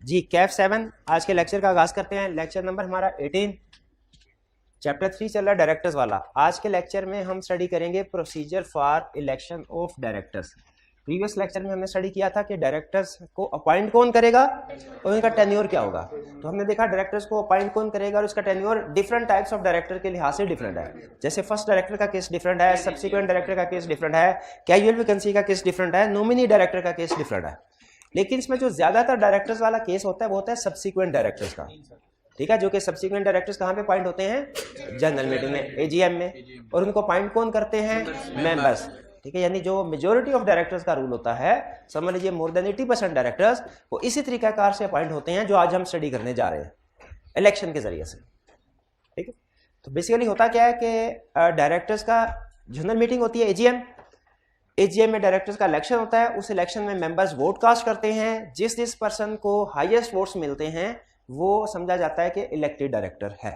जी कैफ 7 आज के लेक्चर का आगाज करते हैं। लेक्चर नंबर हमारा 18, चैप्टर 3 चल रहा है डायरेक्टर्स वाला। आज के लेक्चर में हम स्टडी करेंगे procedure for election of directors. Previous lecture में हमने स्टडी किया था कि डायरेक्टर्स को अपॉइंट कौन करेगा और उनका टेन्योर क्या होगा। तो हमने देखा डायरेक्टर्स को अपॉइंट कौन करेगा और उसका tenure different types of director के लिहाज से डिफरेंट है। जैसे फर्स्ट डायरेक्टर का केस डिफरेंट है, सब्सिक्वेंट डायरेक्टर का केस डिफरेंट है, कैजुअल वैकेंसी का केस डिफरेंट है, नॉमिनी डायरेक्टर का केस डिफरेंट है। लेकिन इसमें जो ज्यादातर डायरेक्टर्स वाला केस होता है वो होता है सब्सिक्वेंट डायरेक्टर्स का, ठीक है। जो कि सब्सिक्वेंट डायरेक्टर्स कहाँ पे अपॉइंट होते हैं? जनरल मीटिंग में, एजीएम में। और उनको अपॉइंट कौन करते हैं? मेंबर्स, ठीक है। यानी जो मेजोरिटी ऑफ डायरेक्टर्स का रूल होता है, समझ लीजिए मोर देन 80% डायरेक्टर्स वो इसी तरीकाकार से अपॉइंट होते हैं जो आज हम स्टडी करने जा रहे हैं इलेक्शन के जरिए से, ठीक है। तो बेसिकली होता क्या है कि डायरेक्टर्स का जनरल मीटिंग होती है एजीएम। एजीएम में डायरेक्टर्स का इलेक्शन होता है। उस इलेक्शन में मेंबर्स वोट कास्ट करते हैं। जिस पर्सन को हाईएस्ट वोट्स मिलते हैं वो समझा जाता है कि इलेक्टेड डायरेक्टर है।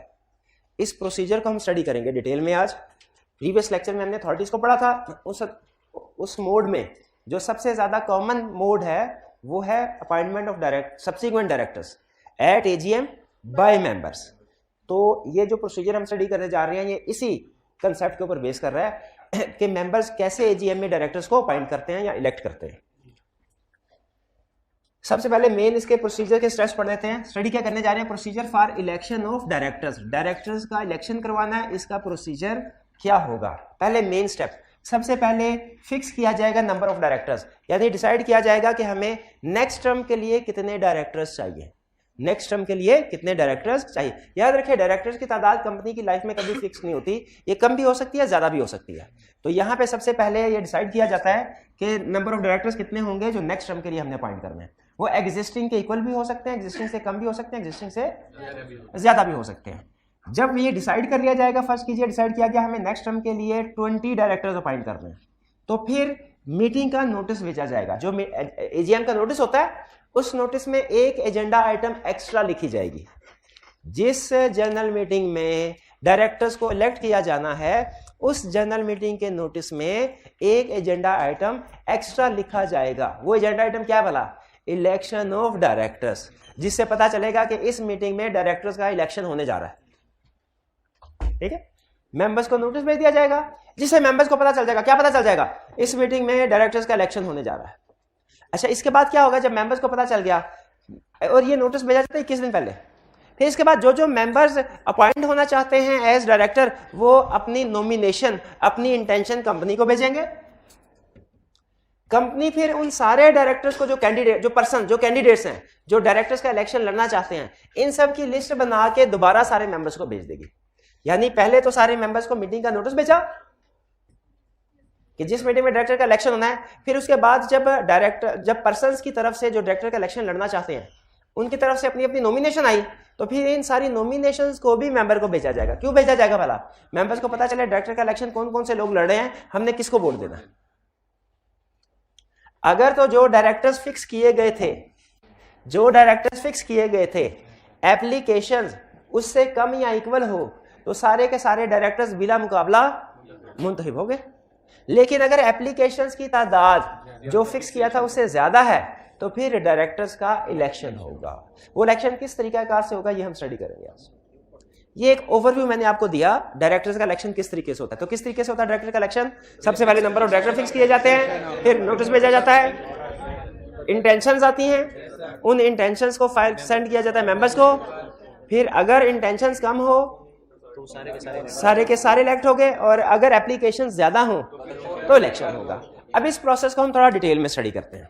इस प्रोसीजर को हम स्टडी करेंगे डिटेल में आज। प्रीवियस लेक्चर में हमने अथॉरिटीज को पढ़ा था। उस मोड में जो सबसे ज्यादा कॉमन मोड है वो है appointment of subsequent directors at AGM by members. तो ये जो प्रोसीजर हम स्टडी करने जा रहे हैं ये इसी कंसेप्ट के ऊपर बेस कर रहा है कि मेंबर्स कैसे एजीएम में डायरेक्टर्स को अपॉइंट करते हैं या इलेक्ट करते हैं। सबसे पहले मेन इसके प्रोसीजर के स्टेप्स पढ़ लेते हैं। स्टडी क्या करने जा रहे हैं? Procedure for election of directors. Directors का इलेक्शन करवाना है, इसका प्रोसीजर क्या होगा? पहले मेन स्टेप, सबसे पहले फिक्स किया जाएगा नंबर ऑफ डायरेक्टर्स, यानी डिसाइड किया जाएगा कि हमें नेक्स्ट टर्म के लिए कितने डायरेक्टर्स चाहिए। नेक्स्ट टर्म के लिए कितने डायरेक्टर्स चाहिए। याद रखिए डायरेक्टर्स की तादाद कंपनी की लाइफ में कभी फिक्स नहीं होती, ये कम भी हो सकती है, ज्यादा भी हो सकती है। तो यहाँ पे सबसे पहले ये डिसाइड किया जाता है कि नंबर ऑफ डायरेक्टर्स कितने होंगे जो नेक्स्ट टर्म के लिए हमने अपॉइंट करने हैं। वो एग्जिस्टिंग के इक्वल भी हो सकते हैं, एग्जिस्टिंग से कम भी हो सकते हैं, एग्जिस्टिंग से ज्यादा भी हो सकते हैं। जब ये डिसाइड कर लिया जाएगा, फर्स्ट कीजिए डिसाइड किया गया हमें नेक्स्ट टर्म के लिए 20 डायरेक्टर्स अपॉइंट करने हैं, तो फिर मीटिंग का नोटिस भेजा जाएगा। जो एजीएम का नोटिस होता है उस नोटिस में एक एजेंडा आइटम एक्स्ट्रा लिखी जाएगी। जिस जनरल मीटिंग में डायरेक्टर्स को इलेक्ट किया जाना है उस जनरल मीटिंग के नोटिस में एक एजेंडा आइटम एक्स्ट्रा लिखा जाएगा। वो एजेंडा आइटम क्या भला? इलेक्शन ऑफ डायरेक्टर्स, जिससे पता चलेगा कि इस मीटिंग में डायरेक्टर्स का इलेक्शन होने जा रहा है, ठीक है। मेंबर्स को नोटिस भेज दिया जाएगा जिससे मेंबर्स को पता चल जाएगा। क्या पता चल जाएगा? इस मीटिंग में डायरेक्टर्स का इलेक्शन होने जा रहा है। अच्छा, इसके बाद क्या होगा? जब मेंबर्स को पता चल गया और ये नोटिस भेजा जाता है 21 दिन पहले, फिर इसके बाद जो मेंबर्स अपॉइंट होना चाहते हैं एज डायरेक्टर वो अपनी नॉमिनेशन, अपनी इंटेंशन कंपनी को भेजेंगे। कंपनी फिर उन सारे डायरेक्टर्स को जो कैंडिडेट्स हैं जो डायरेक्टर्स का इलेक्शन लड़ना चाहते हैं, इन सब की लिस्ट बना के दोबारा सारे मेंबर्स को भेज देगी। यानी पहले तो सारे मेंबर्स को मीटिंग का नोटिस भेजा कि जिस मीटिंग में डायरेक्टर का इलेक्शन होना है, फिर उसके बाद जब पर्सन्स की तरफ से जो डायरेक्टर का इलेक्शन लड़ना चाहते हैं उनकी तरफ से अपनी अपनी नॉमिनेशन आई, तो फिर इन सारी नॉमिनेशंस को भी मेंबर को भेजा जाएगा। क्यों भेजा जाएगा भला? मेंबर्स को पता चले डायरेक्टर का इलेक्शन कौन कौन से लोग लड़ रहे हैं, हमने किसको वोट देना है। अगर तो जो डायरेक्टर्स फिक्स किए गए थे एप्लीकेशंस उससे कम या इक्वल हो तो सारे के सारे डायरेक्टर्स बिला मुकाबला मुंतखब हो गए। लेकिन अगर एप्लीकेशंस की तादाद जो फिक्स किया था उससे ज्यादा है तो फिर डायरेक्टर्स का इलेक्शन होगा। वो इलेक्शन किस तरीकाकार से होगा ये हम स्टडी करेंगे आज। ये एक ओवरव्यू मैंने आपको दिया डायरेक्टर्स का इलेक्शन किस तरीके से होता है। तो किस तरीके से होता है डायरेक्टर का इलेक्शन? सबसे पहले नंबर ऑफ डायरेक्टर फिक्स किए जाते हैं, फिर नोटिस भेजा जाता है, इंटेंशंस आती हैं, उन इंटेंशंस को फाइल सेंड किया जाता है मेंबर्स को। फिर अगर इंटेंशंस कम हो तो सारे के सारे इलेक्ट हो गए, और अगर एप्लीकेशन ज्यादा हो तो इलेक्शन होगा। अब इस प्रोसेस को हम थोड़ा डिटेल में स्टडी करते हैं।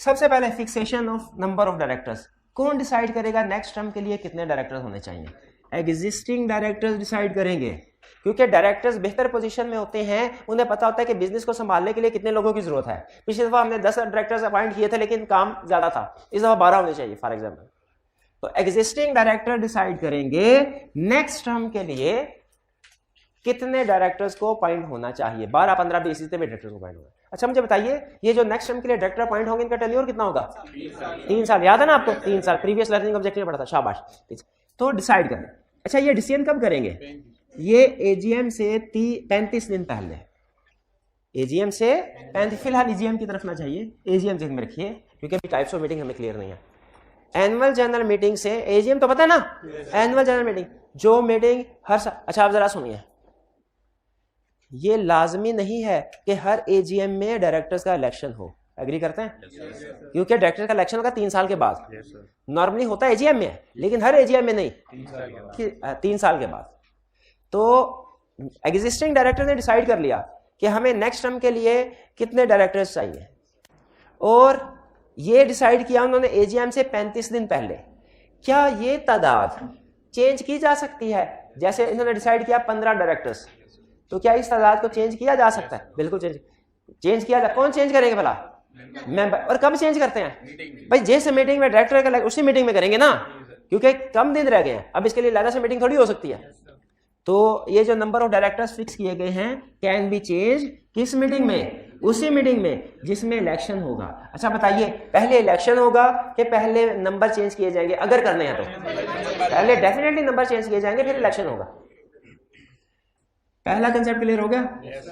सबसे पहले fixation of number of directors. कौन डिसाइड करेगा नेक्स्ट टर्म के लिए कितने डायरेक्टर्स होने चाहिए? एग्जिस्टिंग डायरेक्टर्स डिसाइड करेंगे, क्योंकि डायरेक्टर्स बेहतर पोजीशन में होते हैं, उन्हें पता होता है कि बिजनेस को संभालने के लिए कितने लोगों की जरूरत है। पिछली दफा हमने 10 डायरेक्टर्स अपॉइंट किए थे लेकिन काम ज्यादा था, इस दफा 12 होने चाहिए फॉर एग्जाम्पल। तो एग्जिस्टिंग डायरेक्टर डिसाइड करेंगे नेक्स्ट टर्म के लिए कितने डायरेक्टर्स को अपॉइंट होना चाहिए। 12, 15, 20 इतने डायरेक्टर्स को अपॉइंट होगा। अच्छा मुझे बताइए ये जो नेक्स्ट टर्म के लिए डायरेक्टर अपॉइंट होंगे इनका टेन्योर कितना होगा? 3 साल। याद है ना आपको? 3 साल प्रीवियस लर्निंग ऑब्जेक्टिव में पढ़ा था, शाबाश। तो डिसाइड करें। अच्छा ये डिसीजन कब करेंगे? ये एजीएम से 35 दिन पहले, एजीएम से 35, फिलहाल एजीएम की तरफ ना चाहिए, एजीएम ध्यान में रखिए क्योंकि अभी टाइप्स ऑफ मीटिंग हमें क्लियर नहीं है। एनुअल जनरल मीटिंग से, एजीएम तो पता है ना, एनुअल जनरल मीटिंग जो मीटिंग हर साल, अच्छा आप जरा सुनिए, ये लाजमी नहीं है कि हर एजीएम में डायरेक्टर्स का इलेक्शन हो, एग्री करते हैं? क्योंकि डायरेक्टर का इलेक्शन होगा 3 साल के बाद, नॉर्मली होता है एजीएम में, लेकिन हर एजीएम में नहीं, 3 साल के बाद। तो एग्जिस्टिंग डायरेक्टर ने डिसाइड कर लिया कि हमें नेक्स्ट टर्म के लिए कितने डायरेक्टर्स चाहिए, और ये डिसाइड किया उन्होंने एजीएम से 35 दिन पहले। क्या ये तादाद चेंज की जा सकती है? जैसे इन्होंने डिसाइड किया 15 डायरेक्टर्स, तो क्या इस तादाद को चेंज किया जा सकता है? बिल्कुल चेंज किया जा। कौन चेंज करेंगे भला? मेंबर। और कब चेंज करते हैं भाई? जिस मीटिंग में डायरेक्टर का उसी मीटिंग में करेंगे ना, क्योंकि कम दिन रह गए हैं, अब इसके लिए अलग से मीटिंग थोड़ी हो सकती है। तो ये जो नंबर ऑफ डायरेक्टर्स फिक्स किए गए हैं कैन बी चेंज किस मीटिंग में? उसी मीटिंग में जिसमें इलेक्शन होगा। अच्छा बताइए, पहले इलेक्शन होगा कि पहले नंबर चेंज किए जाएंगे? अगर करने हैं तो पहले डेफिनेटली नंबर चेंज किए जाएंगे, फिर इलेक्शन होगा। पहला कंसेप्ट क्लियर हो गया?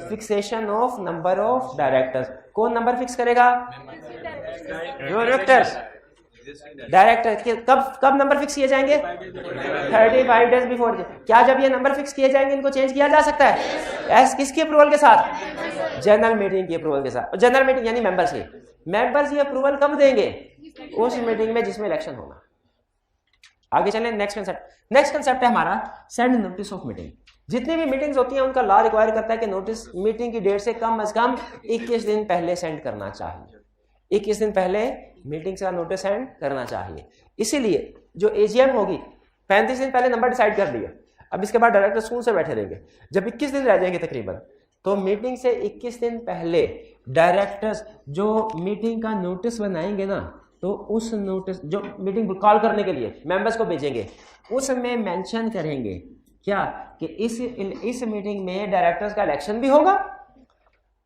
Fixation of number of directors. कौन नंबर फिक्स करेगा? डायरेक्टर्स। डायरेक्टर कब नंबर फिक्स किए जाएंगे? 35 डेज बिफोर। क्या जब ये नंबर फिक्स किए जाएंगे इनको चेंज किया जा सकता है? किसकी अप्रूवल के साथ? जनरल मीटिंग की अप्रूवल के साथ। जनरल मीटिंग यानी मेंबर्स की। मेंबर्स ये अप्रूवल कब देंगे? उस मीटिंग में जिसमें इलेक्शन होगा। आगे चलें, नेक्स्ट कंसेप्ट। नेक्स्ट कंसेप्ट है हमारा सेंड नोटिस ऑफ मीटिंग। जितनी भी मीटिंग्स होती हैं उनका लॉ रिक्वायर करता है कि नोटिस मीटिंग की डेट से कम 21 दिन पहले सेंड करना चाहिए। 21 दिन पहले मीटिंग का नोटिस सेंड करना चाहिए। इसीलिए जो एजीएम होगी 35 दिन पहले नंबर डिसाइड कर लिया, अब इसके बाद डायरेक्टर स्कूल से बैठे रहेंगे। जब 21 दिन रह जाएंगे तकरीबन, तो मीटिंग से 21 दिन पहले डायरेक्टर्स जो मीटिंग का नोटिस बनाएंगे ना, तो उस नोटिस जो मीटिंग कॉल करने के लिए मेंबर्स को भेजेंगे, उसमें मेंशन करेंगे क्या कि इस मीटिंग में डायरेक्टर्स का इलेक्शन भी होगा,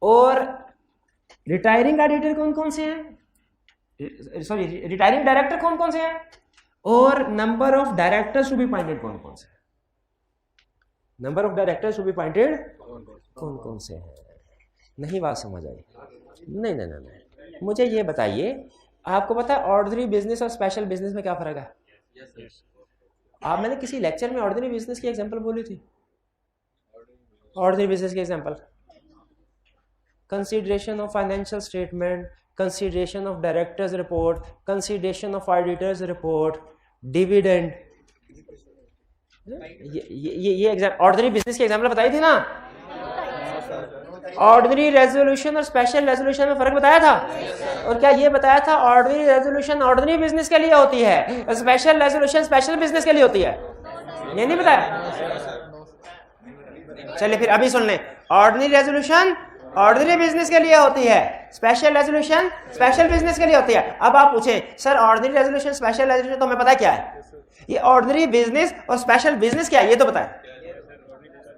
और रिटायरिंग ऑडिटर कौन कौन से हैं, सॉरी रिटायरिंग डायरेक्टर कौन कौन से हैं, और number of directors to be appointed कौन कौन से हैं। Number of directors to be appointed कौन कौन से हैं। नहीं बात समझ आई? नहीं नहीं नहीं, मुझे ये बताइए, आपको पता है ऑर्डिनरी बिजनेस और स्पेशल बिजनेस में क्या फर्क है? आप, मैंने किसी लेक्चर में ऑर्डिनरी बिजनेस की एग्जांपल बोली थी। ऑर्डिनरी बिजनेस की example, consideration of financial statement, consideration of directors report, consideration of auditors report, dividend. ये एग्जाम ऑर्डिनरी बिजनेस की एग्जांपल बताई थी ना। ऑर्डिनरी रेजोल्यूशन और स्पेशल रेजोल्यूशन में फर्क बताया था। और क्या ये बताया था ऑर्डिनरी रेजोल्यूशन ऑर्डिनरी बिजनेस के लिए होती है, स्पेशल रेजोल्यूशन स्पेशल बिजनेस के लिए होती है? ये नहीं बताया? चलिए फिर अभी सुन लें, ऑर्डिनरी रेजोल्यूशन ऑर्डिनरी बिजनेस के लिए होती है, स्पेशल रेजोल्यूशन स्पेशल बिजनेस के लिए होती है। अब आप पूछें sir ordinary resolution special resolution तो हमें पता क्या है, ये ऑर्डिनरी बिजनेस और स्पेशल बिजनेस क्या है ये तो बताएं।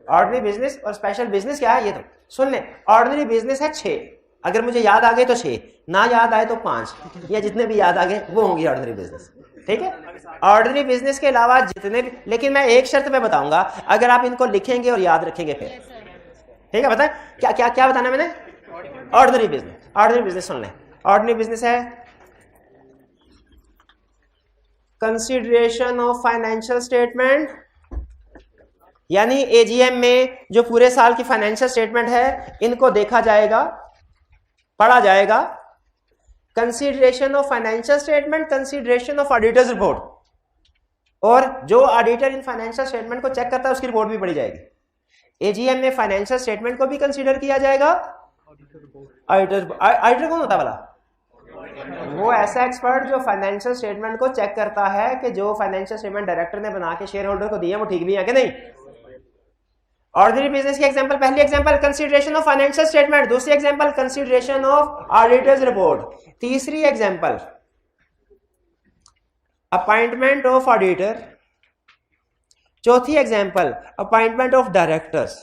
ऑर्डिनरी बिजनेस और स्पेशल बिजनेस क्या है ये तो सुन लें। ऑर्डिनरी बिजनेस है 6, अगर मुझे याद आ गए तो 6, ना याद आए तो 5, या जितने भी याद आ गए वो होंगी ऑर्डिनरी बिजनेस। ठीक है, ऑर्डिनरी बिजनेस के अलावा जितने भी, लेकिन मैं एक शर्त पे बताऊंगा, अगर आप इनको लिखेंगे और याद रखेंगे फिर। ठीक है, बताएं क्या क्या क्या बताना मैंने? Ordinary business. ऑर्डिनरी बिजनेस सुन लें, ऑर्डिनरी बिजनेस है कंसीडरेशन ऑफ फाइनेंशियल स्टेटमेंट, यानी एजीएम में जो पूरे साल की फाइनेंशियल स्टेटमेंट है इनको देखा जाएगा, पढ़ा जाएगा। Consideration of financial statement, consideration of auditors report, और जो ऑडिटर इन फाइनेंशियल स्टेटमेंट को चेक करता है उसकी रिपोर्ट भी पढ़ी जाएगी। एजीएम में फाइनेंशियल स्टेटमेंट को भी कंसीडर किया जाएगा। ऑडिटर कौन होता है वाला? वो ऐसा एक्सपर्ट जो फाइनेंशियल स्टेटमेंट को चेक करता है कि जो फाइनेंशियल स्टेटमेंट डायरेक्टर ने बना के शेयर होल्डर को दिए वो ठीक भी है कि नहीं। ऑर्डिनरी बिजनेस की एग्जांपल, पहली example consideration of financial statement, दूसरी example consideration of auditors report, तीसरी एग्जांपल अपॉइंटमेंट ऑफ ऑडिटर, चौथी एग्जांपल अपॉइंटमेंट ऑफ डायरेक्टर्स,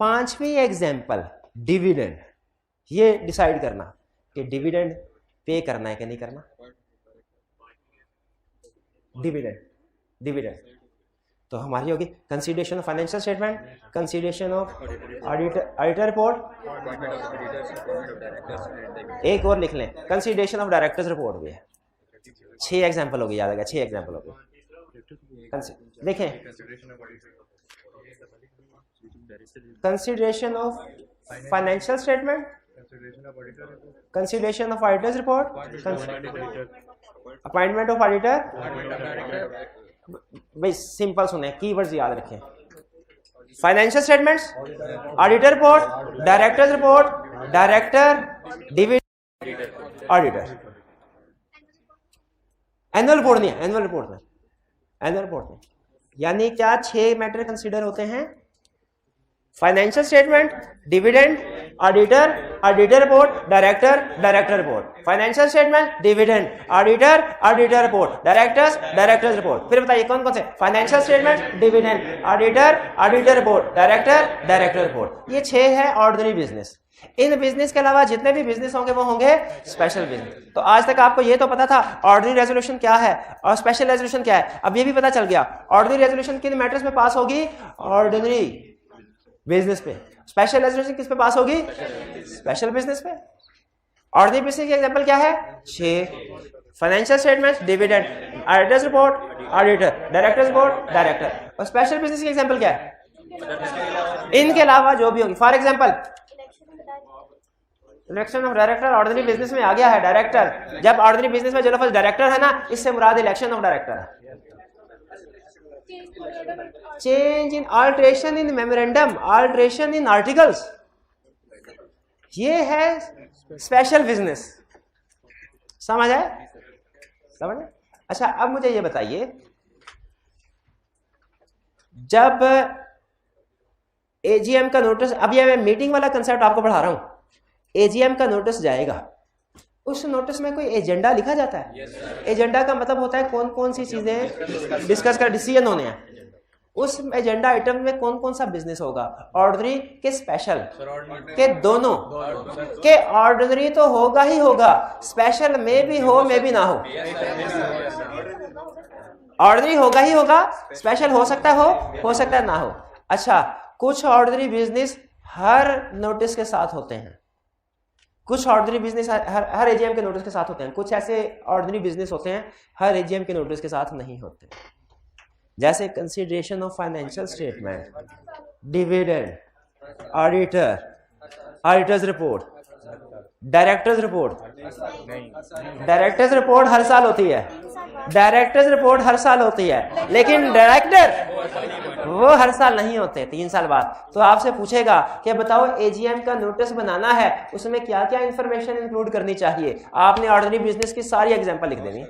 पांचवी एग्जांपल डिविडेंड। ये डिसाइड करना कि डिविडेंड पे करना है कि नहीं करना। डिविडेंड, डिविडेंड तो हमारी होगी consideration of financial statement, consideration of auditor report, एक और लिख लें कंसीडरेशन ऑफ डायरेक्टर्स रिपोर्ट भी है। 6 एग्जांपल हो गए, याद आ गया, 6 एग्जांपल हो गए। देखें consideration of financial statement, consideration of auditors report, appointment of auditor. भाई सिंपल सुने, कीवर्ड्स याद रखें। Financial statements, auditor report, directors report, director, dividend, auditor. Annual report नहीं है, एनुअल रिपोर्ट में, एनुअल रिपोर्ट में यानी क्या 6 मैटर कंसीडर होते हैं? Financial statement, dividend, auditor, auditor report, director, director report. Financial statement, dividend, auditor, auditor report, directors, directors report. फिर बताइए कौन कौन से? Financial statement, dividend, auditor, auditor report, director, director report. ये 6 है ऑर्डिनरी बिजनेस। इन बिजनेस के अलावा जितने भी बिजनेस होंगे वो होंगे स्पेशल बिजनेस। तो आज तक आपको ये तो पता था ऑर्डिनरी रेजोल्यूशन क्या है और स्पेशल रेजोल्यूशन क्या है। अब ये भी पता चल गया ऑर्डिनरी रेजोल्यूशन किन मैटर्स में पास होगी? ऑर्डिनरी बिजनेस पे। स्पेशल रेजोल्यूशन किस पे पास होगी? स्पेशल बिजनेस पे। ऑर्डिनरी बिजनेस की एग्जांपल क्या है? 6 financial statements, dividend, auditors report, auditor, directors report, director. और स्पेशल बिजनेस की एग्जांपल क्या है? इनके अलावा जो भी होगी। For example election of director ordinary business में आ गया है। डायरेक्टर, जब ऑर्डिनरी बिजनेस में जो लफ्ज डायरेक्टर है ना, इससे मुराद इलेक्शन ऑफ डायरेक्टर है। Change in, alteration in memorandum, alteration in articles, ये है स्पेशल बिजनेस। समझ आए? समझ आए? अच्छा अब मुझे ये बताइए, जब एजीएम का नोटिस, अब ये मैं मीटिंग वाला कंसेप्ट आपको पढ़ा रहा हूं। एजीएम का नोटिस जाएगा, उस नोटिस में कोई एजेंडा लिखा जाता है। एजेंडा का मतलब होता है कौन कौन सी चीजें डिस्कस कर, डिसीजन होने हैं। उस एजेंडा आइटम में कौन कौन सा बिजनेस होगा? ऑर्डिनरी के स्पेशल के दोनों के। ऑर्डिनरी तो होगा ही होगा, स्पेशल में भी हो में भी ना हो। ऑर्डिनरी होगा ही होगा, स्पेशल हो सकता है ना हो। अच्छा, कुछ ऑर्डिनरी बिजनेस हर नोटिस के साथ होते हैं, कुछ ऑर्डिनरी बिजनेस हर एजीएम के नोटिस के साथ होते हैं। कुछ ऐसे ऑर्डिनरी बिजनेस होते हैं हर एजीएम के नोटिस के साथ नहीं होते, जैसे consideration of financial statement, dividend, auditor, auditors report, directors report. Directors report हर साल होती है, डायरेक्टर्स रिपोर्ट हर साल होती है, लेकिन डायरेक्टर वो हर साल नहीं होते, 3 साल बाद। तो आपसे पूछेगा कि बताओ एजीएम का नोटिस बनाना है, उसमें क्या क्या इंफॉर्मेशन इंक्लूड करनी चाहिए। आपने ऑर्डिनरी बिजनेस की सारी एग्जांपल लिख देनी।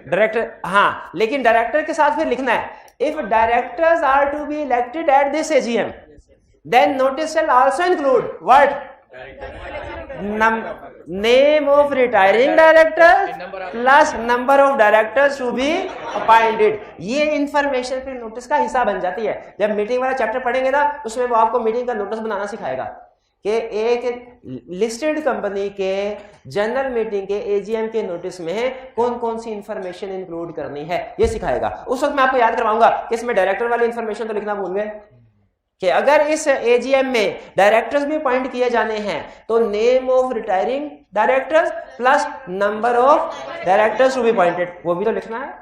डायरेक्टर, हाँ, लेकिन डायरेक्टर के साथ फिर लिखना है, if directors are to be elected at this AGM then notice shall also include what? Name of retiring director plus number of directors to be appointed. ये इंफॉर्मेशन फिर नोटिस का हिस्सा बन जाती है। जब मीटिंग वाला चैप्टर पढ़ेंगे ना, उसमें वो आपको मीटिंग का नोटिस बनाना सिखाएगा कि एक लिस्टेड कंपनी के जनरल मीटिंग के एजीएम के नोटिस में कौन कौन सी इंफॉर्मेशन इंक्लूड करनी है, ये सिखाएगा। उस वक्त मैं आपको याद करवाऊंगा कि इसमें डायरेक्टर वाली इंफॉर्मेशन तो लिखना भूल गए कि अगर इस एजीएम में डायरेक्टर्स भी अपॉइंट किए जाने हैं तो name of retiring directors plus number of directors to be appointed, वो भी तो लिखना है।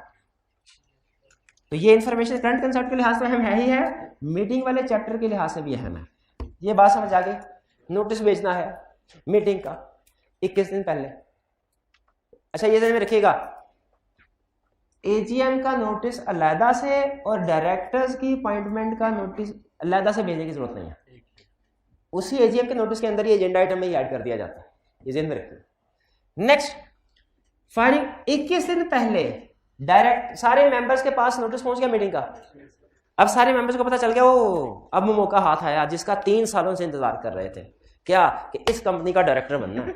तो ये इंफॉर्मेशन करंट कंसेप्ट के लिहाज से अहम है ही है, मीटिंग वाले चैप्टर के लिहाज से भी अहम है। ये बात समझ आ गई? नोटिस भेजना है मीटिंग का 21 दिन पहले। अच्छा, ये ध्यान में रखिएगा, एजीएम का नोटिस अलहदा से और डायरेक्टर्स की अपॉइंटमेंट का नोटिस अलहदा से भेजने की जरूरत नहीं है। उसी एजीएम के नोटिस के अंदर ही एजेंडा आइटम में ऐड कर दिया जाता है। ये ध्यान में रखिए। नेक्स्ट, फाइलिंग 21 दिन पहले डायरेक्ट सारे मेंबर्स के पास नोटिस पहुंच गया मीटिंग का। अब सारे मेंबर्स को पता चल गया, वो अब मौका हाथ आया जिसका 3 सालों से इंतजार कर रहे थे, क्या कि इस कंपनी का डायरेक्टर बनना है।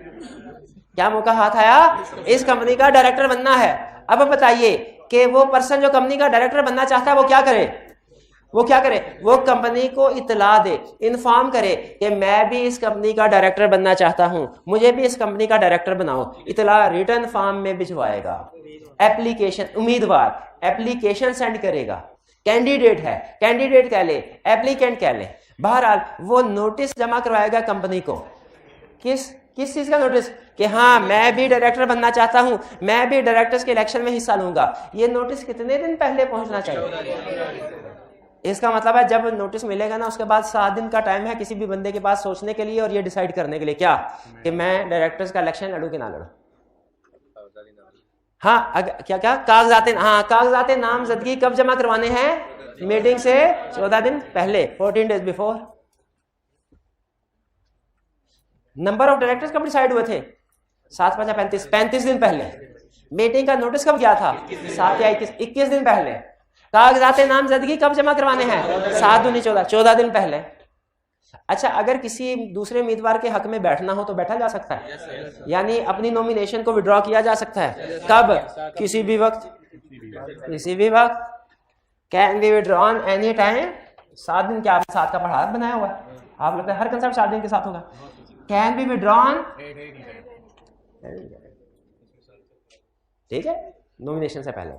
क्या मौका हाथ आया? इस कंपनी का डायरेक्टर बनना है। अब बताइए कि वो पर्सन जो कंपनी का डायरेक्टर बनना चाहता है वो क्या करे? वो क्या करे, वो कंपनी को इतला दे, इन्फॉर्म करे कि मैं भी इस कंपनी का डायरेक्टर बनना चाहता हूं, मुझे भी इस कंपनी का डायरेक्टर बनाओ। इतला रिटर्न फॉर्म में भिजवाएगा। एप्लीकेशन, उम्मीदवार एप्लीकेशन सेंड करेगा। कैंडिडेट है, कैंडिडेट कह ले, एप्लीकेंट कह ले, बहरहाल वो नोटिस जमा करवाएगा कंपनी को। किस चीज का नोटिस? कि हाँ मैं भी डायरेक्टर बनना चाहता हूं, मैं भी डायरेक्टर्स के इलेक्शन में हिस्सा लूंगा। ये नोटिस कितने दिन पहले पहुंचना चाहिए? इसका मतलब है जब नोटिस मिलेगा ना उसके बाद 7 दिन का टाइम है किसी भी बंदे के पास सोचने के लिए और ये डिसाइड करने के लिए क्या कि मैं डायरेक्टर्स का इलेक्शन लड़ू कि ना लड़ू। हाँ क्या कागजात नामजदगी कब जमा करवाने हैं? मीटिंग से 14 दिन पहले, 14 days before. Number of directors कब डिसाइड हुए थे? 7 5 35, 35 दिन पहले। मीटिंग का नोटिस कब गया था? 7 या 21 दिन पहले। कागजात नामजदगी कब जमा करवाने हैं? 7 दूनी 14, 14 दिन पहले। अच्छा, अगर किसी दूसरे उम्मीदवार के हक में बैठना हो तो बैठा जा सकता है, यानी अपनी नॉमिनेशन को विड्रॉ किया जा सकता है। कब? किसी भी वक्त, किसी भी वक्त। Can be withdrawn any time. 7 दिन क्या आपने 7 का पहाड़ बनाया हुआ है? आप लगता है हर कंसेप्ट 7 दिन के साथ होगा। कैन बी विड्रॉन, ठीक है, नॉमिनेशन से पहले।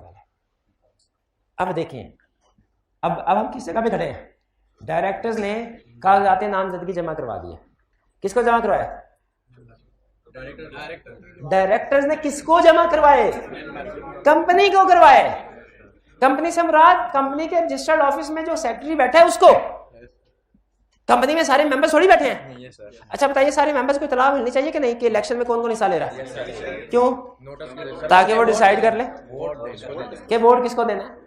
अब देखें, अब हम किस जगह पे खड़े हैं? डायरेक्टर्स ने कागजात नामजदगी जमा करवा दी है। किसको जमा करवाया? डायरेक्टर्स ने किसको जमा करवाए? कंपनी को करवाए। कंपनी से मुराद कंपनी के रजिस्टर्ड ऑफिस में जो सेक्रेटरी बैठा है उसको। कंपनी में सारे मेंबर्स थोड़ी बैठे हैं। अच्छा बताइए, सारे मेंबर्स को इतला मिलनी चाहिए कि नहीं कि इलेक्शन में कौन कौन हिस्सा ले रहा है? क्यों? ताकि वो डिसाइड कर ले कि वोट किसको देना है।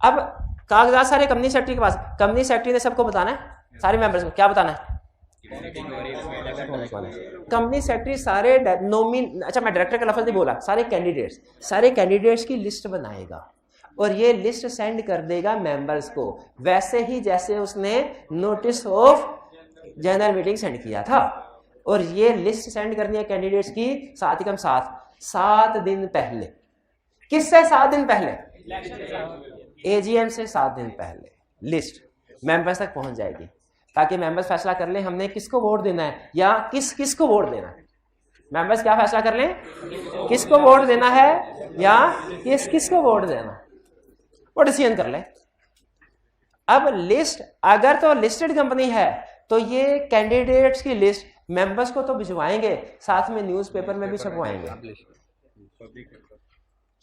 अब कागजात सारे कंपनी सेक्रेटरी के पास, कंपनी सेक्रेटरी ने सबको बताना है, सारे मेंबर्स को क्या बताना है? कंपनी सेक्रेटरी सारे अच्छा मैं डायरेक्टर का लफ्ज नहीं बोला, सारे कैंडिडेट्स की लिस्ट बनाएगा और ये लिस्ट सेंड कर देगा मेंबर्स को, वैसे ही जैसे उसने notice of general meeting send किया था। और ये लिस्ट सेंड करनी है कैंडिडेट्स की साथ ही कम 7 दिन पहले। किससे 7 दिन पहले? एजीएम से 7 दिन पहले लिस्ट मेंबर्स तक पहुंच जाएगी, ताकि मेंबर्स फैसला कर लें हमने किसको वोट देना है या किसको वोट देना है। मेंबर्स क्या फैसला कर लें? किसको वोट देना है या किसको वोट देना है, वो डिसीजन कर ले। अब लिस्ट, अगर तो लिस्टेड कंपनी है तो ये कैंडिडेट्स की लिस्ट मेंबर्स को तो भिजवाएंगे, साथ में न्यूज़पेपर में भी छपवाएंगे।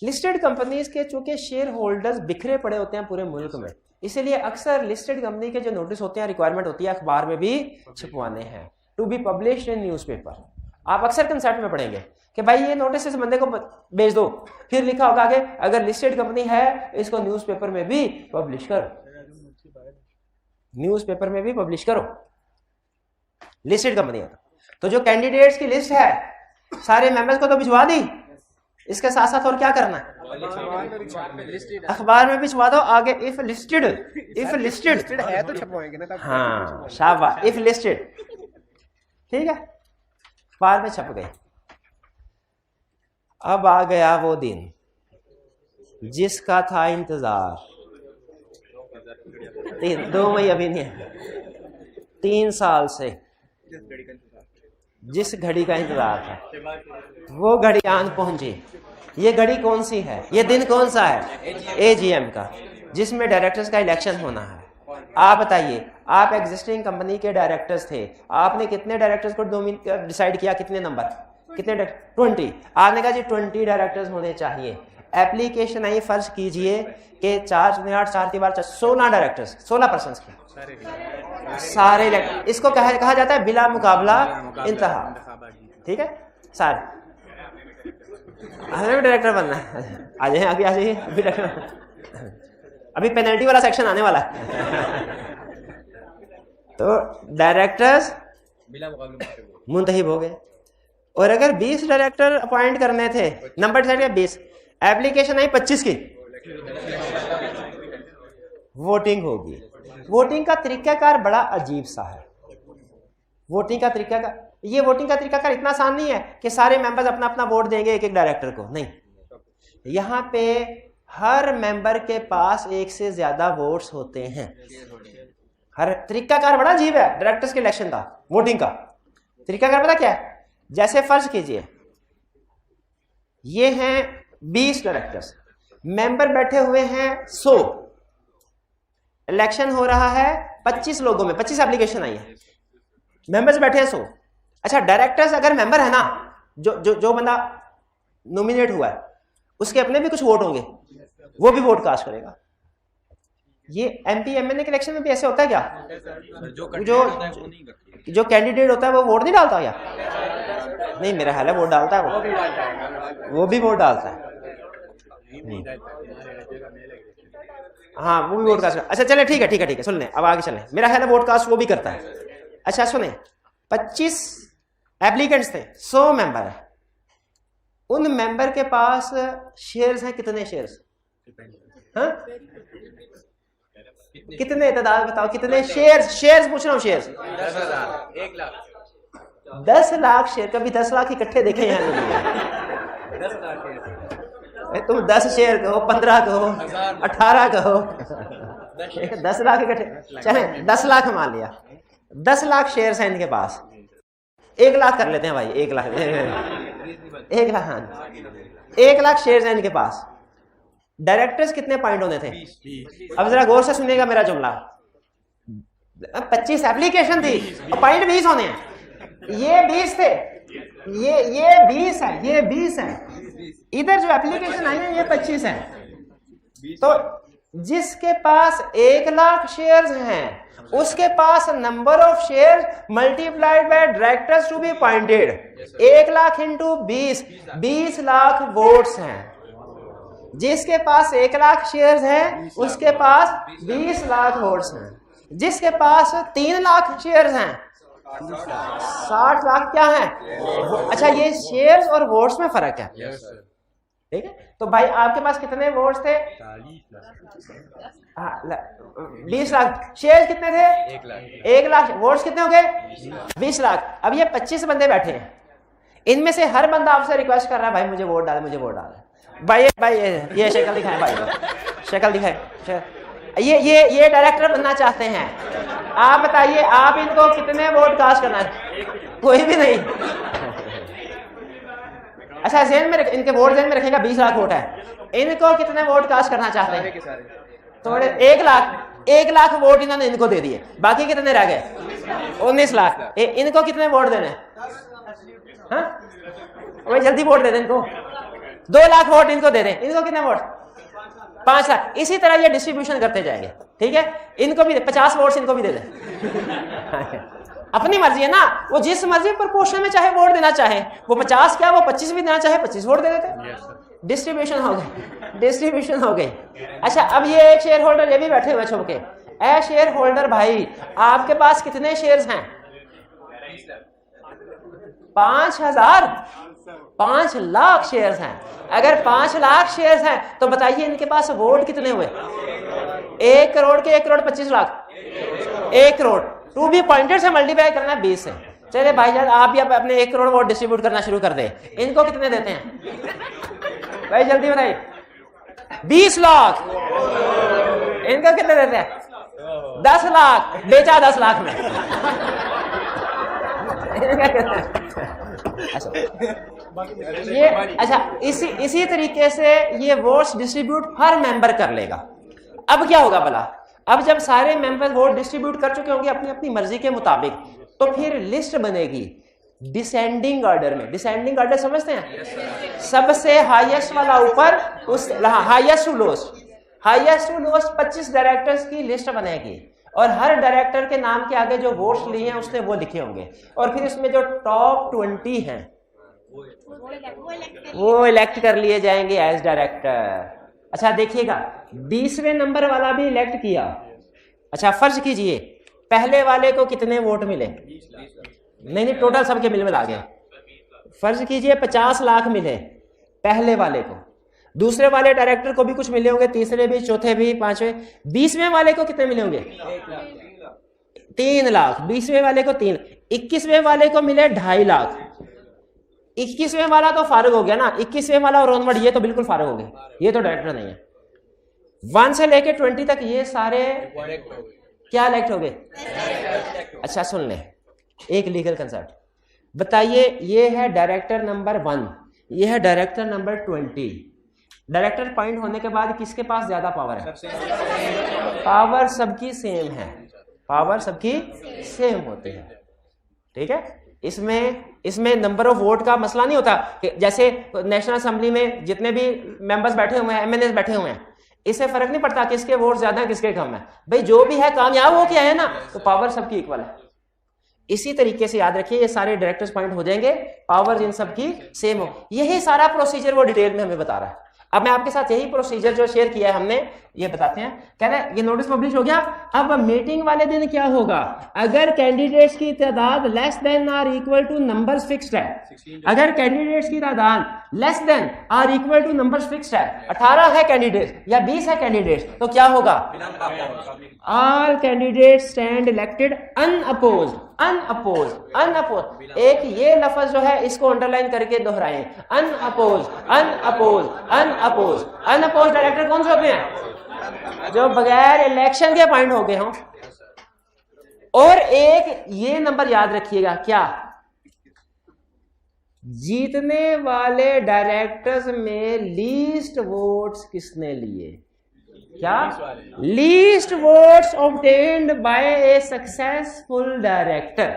लिस्टेड कंपनीज के चूंकि शेयर होल्डर्स बिखरे पड़े होते हैं पूरे मुल्क में, इसलिए अक्सर लिस्टेड कंपनी के जो नोटिस होते हैं, रिक्वायरमेंट होती है अखबार में भी छपवाने हैं, to be published in newspaper. आप अक्सर कंसेप्ट में पढ़ेंगे कि भाई ये नोटिस इस बंदे को भेज दो, फिर लिखा होगा कि अगर लिस्टेड कंपनी है इसको न्यूज़पेपर में भी पब्लिश करो, न्यूज़पेपर में भी पब्लिश करो। लिस्टेड कंपनी है तो जो कैंडिडेट्स की लिस्ट है सारे मेंबर्स को तो भिजवा दी, इसके साथ साथ और क्या करना है? अखबार में भिजवा दो। आगे इफ लिस्टेड है तो छपवाएंगे ना। हाँ शाबाश, इफ लिस्टेड, ठीक है, अखबार में छप गए। अब आ गया वो दिन जिसका था इंतजार। 2 मई अभी नहीं है, 3 साल से जिस घड़ी का इंतजार था वो घड़ी आन पहुंची। ये घड़ी कौन सी है? ये दिन कौन सा है? एजीएम का, जिसमें डायरेक्टर्स का इलेक्शन होना है। आप बताइए, आप एग्जिस्टिंग कंपनी के डायरेक्टर्स थे, आपने कितने डायरेक्टर्स को डिसाइड किया? कितने नंबर? कितने? 20। आपने कहा जी 20 डायरेक्टर्स होने चाहिए। एप्लीकेशन आई, फर्ज कीजिए कि 4 16 डायरेक्टर्स, 16 पर्सन की सारे इसको कहा जाता है बिला मुकाबला इंतहा, ठीक है। सारे हमें भी डायरेक्टर बनना है, आ जाइए आगे, आ जाइए। अभी पेनल्टी वाला सेक्शन आने वाला है। तो डायरेक्टर्स बिला मुकाबला मुंतहिब हो गए। और अगर 20 डायरेक्टर अपॉइंट करने थे, नंबर डिसाइड किया 20, एप्लीकेशन आई 25 की, वोटिंग होगी। वोटिंग का तरीकाकार बड़ा अजीब सा है। वोटिंग का तरीकाकार इतना आसान नहीं है कि सारे मेंबर्स अपना अपना वोट देंगे एक एक डायरेक्टर को, नहीं। यहाँ पे हर मेंबर के पास एक से ज्यादा वोट्स होते हैं। हर तरीकाकार बड़ा अजीब है डायरेक्टर्स के इलेक्शन का, वोटिंग का तरीकाकार पता क्या है? जैसे फर्ज कीजिए ये हैं 20 डायरेक्टर्स, मेंबर बैठे हुए हैं 100, इलेक्शन हो रहा है 25 लोगों में, 25 एप्लीकेशन आई है, मेंबर्स बैठे हैं 100। अच्छा, डायरेक्टर्स अगर मेंबर है ना, जो बंदा नॉमिनेट हुआ है उसके अपने भी कुछ वोट होंगे, वो भी वोट कास्ट करेगा। ये एमपी एमएनए के इलेक्शन में भी ऐसे होता है क्या? जो कैंडिडेट होता है वो वोट नहीं डालता क्या? नहीं, मेरा ख्याल है वोट डालता है, वो भी वोट डालता है। हाँ, वो भी वोट कास्ट। अच्छा चले, ठीक है, सुन लें, अब आगे चलें। मेरा ख्याल है वोट कास्ट वो भी करता है। अच्छा सुने, 25 एप्लीकेंट्स थे, 100 मेंबर है, उन मेंबर के पास शेयर्स हैं कितने शेयर्स? हाँ, कितने तादाद बताओ, कितने शेयर्स पूछ रहा हूँ, शेयर्स 10 लाख शेयर। कभी 10 लाख इकट्ठे देखे हैं? 10 तुम 10 शेयर कहो, 15 कहो, 18 कहो, 10 लाख इकट्ठे, चले 10 लाख मान लिया, 10 लाख शेयर्स हैं इनके पास। 1 लाख कर लेते हैं भाई, 1 लाख, 1 लाख, हाँ 1 लाख शेयर्स हैं इनके पास। डायरेक्टर्स कितने पॉइंट होने थे? अब जरा गौर से सुनिएगा मेरा जुमला। 25 एप्लीकेशन थी और पॉइंट 20 होने हैं। ये 20 थे, ये 20 है, ये 20 है, इधर जो एप्लीकेशन आई है ये 25 है। तो जिसके पास 1 लाख शेयर्स हैं उसके पास number of share multiplied by directors to be appointed 1 lakh into 20 lakh votes हैं। जिसके पास 1 लाख शेयर्स हैं उसके पास 20 लाख वोट्स हैं। जिसके पास 3 लाख शेयर्स हैं 60 लाख क्या है? अच्छा, ये शेयर्स और वोट्स में फर्क है, ठीक है? तो भाई आपके पास कितने वोट्स थे? 20 लाख। शेयर्स कितने थे? 1 लाख। वोट्स कितने हो गए? 20 लाख। अब ये 25 बंदे बैठे हैं, इनमें से हर बंदा आपसे रिक्वेस्ट कर रहा है भाई मुझे वोट डाले, मुझे वोट डाले। भाई ये शक्ल दिखाएं भाई, शक्ल दिखाएं। ये डायरेक्टर बनना चाहते हैं, आप बताइए आप इनको कितने वोट कास्ट करना है? कोई भी नहीं। अच्छा, ज़हन में इनके वोट ज़हन में रखेगा, 20 लाख वोट है, इनको कितने वोट कास्ट करना चाहते हैं? थोड़े 1 लाख वोट इन्होंने इनको दे दिए, बाकी कितने रह गए? 19 लाख। इनको कितने वोट देने? हाँ भाई जल्दी वोट दे दें इनको। 2 लाख वोट इनको दे दें, इनको कितने वोट? 5 लाख। इसी तरह ये डिस्ट्रीब्यूशन करते जाएंगे, ठीक है? इनको भी 50 वोट्स इनको भी दे दें। अपनी मर्जी है ना, वो जिस मर्जी प्रोपोर्शन में चाहे वोट देना चाहे, वो 50 क्या वो 25 भी देना चाहे 25 वोट दे देते। डिस्ट्रीब्यूशन हो गई, डिस्ट्रीब्यूशन हो गई। अच्छा, अब ये एक शेयर होल्डर ये भी बैठे हुए छुप के। ए शेयर होल्डर भाई, आपके पास कितने शेयर्स हैं? 5000, 5 लाख शेयर्स हैं। अगर 5 लाख शेयर्स हैं तो बताइए इनके पास वोट कितने हुए? 1 करोड़ के 1 crore 25 lakh, 1 crore to be pointed से मल्टीप्लाई करना है 20 से। चले भाईजान आप भी अपने 1 करोड़ वोट डिस्ट्रीब्यूट करना शुरू कर दे। इनको कितने देते हैं भाई जल्दी बताइए? 20 लाख। इनको कितने देते हैं? 10 लाख। बेचा 10 लाख में। ये अच्छा, इसी तरीके से ये वोट्स डिस्ट्रीब्यूट हर मेंबर कर लेगा। अब क्या होगा भला? अब जब सारे मेंबर वोट डिस्ट्रीब्यूट कर चुके होंगे अपनी अपनी मर्जी के मुताबिक, तो फिर लिस्ट बनेगी डिसेंडिंग ऑर्डर में। डिसेंडिंग ऑर्डर समझते हैं? सबसे हाईएस्ट वाला ऊपर, उस highest to lowest, highest to lowest 25 directors की लिस्ट बनेगी और हर डायरेक्टर के नाम के आगे जो वोट्स लिए हैं उसने वो लिखे होंगे और फिर इसमें जो टॉप 20 हैं वो इलेक्ट कर लिए जाएंगे एज डायरेक्टर। अच्छा देखिएगा, 20वें नंबर वाला भी इलेक्ट किया। अच्छा फर्ज कीजिए पहले वाले को कितने वोट मिले? नहीं टोटल सबके मिला गए। फर्ज कीजिए 50 लाख मिले पहले वाले को, दूसरे वाले डायरेक्टर को भी कुछ मिले होंगे, तीसरे भी, चौथे भी, पांचवें। 20वें वाले को कितने मिले होंगे? 3 लाख। 20वें वाले को 3। 21वें वाले को मिले 2.5 लाख। 21वें वाला तो फारिग हो गया ना, 21वें वाला और ऑनवर्ड ये तो बिल्कुल फारिग हो गए, ये तो डायरेक्टर नहीं है। 1 से लेके 20 तक ये सारे क्या इलेक्ट हो गए? अच्छा सुन ले, एक लीगल कंसेप्ट बताइए, ये है डायरेक्टर नंबर 1, ये है डायरेक्टर नंबर 20। डायरेक्टर पॉइंट होने के बाद किसके पास ज्यादा पावर है? पावर सबकी सेम है, पावर सबकी सेम होती है, ठीक है। इसमें नंबर ऑफ वोट का मसला नहीं होता कि जैसे नेशनल असेंबली में जितने भी मेंबर्स बैठे हुए हैं, एमएनए बैठे हुए हैं, इससे फर्क नहीं पड़ता किसके वोट ज्यादा है किसके कम है, भाई जो भी है कामयाब हो क्या है ना, तो पावर सबकी इक्वल है। इसी तरीके से याद रखिए, ये सारे डायरेक्टर्स पॉइंट हो जाएंगे, पावर इन सबकी सेम हो। यही सारा प्रोसीजर वो डिटेल में हमें बता रहा है। अब मैं आपके साथ यही प्रोसीजर जो शेयर किया है हमने, ये बताते हैं। कह रहे हैं ये नोटिस पब्लिश हो गया, अब मीटिंग वाले दिन क्या होगा? अगर कैंडिडेट्स की तादाद लेस देन और इक्वल टू नंबर्स फिक्स्ड है, अगर कैंडिडेट्स की तादाद लेस देन और इक्वल टू नंबर्स फिक्स्ड है, 18 है कैंडिडेट या 20 है कैंडिडेट, तो क्या होगा? All candidate stand elected unopposed, unopposed, unopposed. एक ये लफ्ज जो है इसको अंडरलाइन करके दोहराएं, unopposed, unopposed, unopposed. Unopposed director कौन से होते हैं? जो बगैर इलेक्शन के अपॉइंट हो गए हों। और एक ये नंबर याद रखिएगा, क्या? जीतने वाले डायरेक्टर्स में लीस्ट वोट्स किसने लिए? क्या? Least votes obtained by a successful director.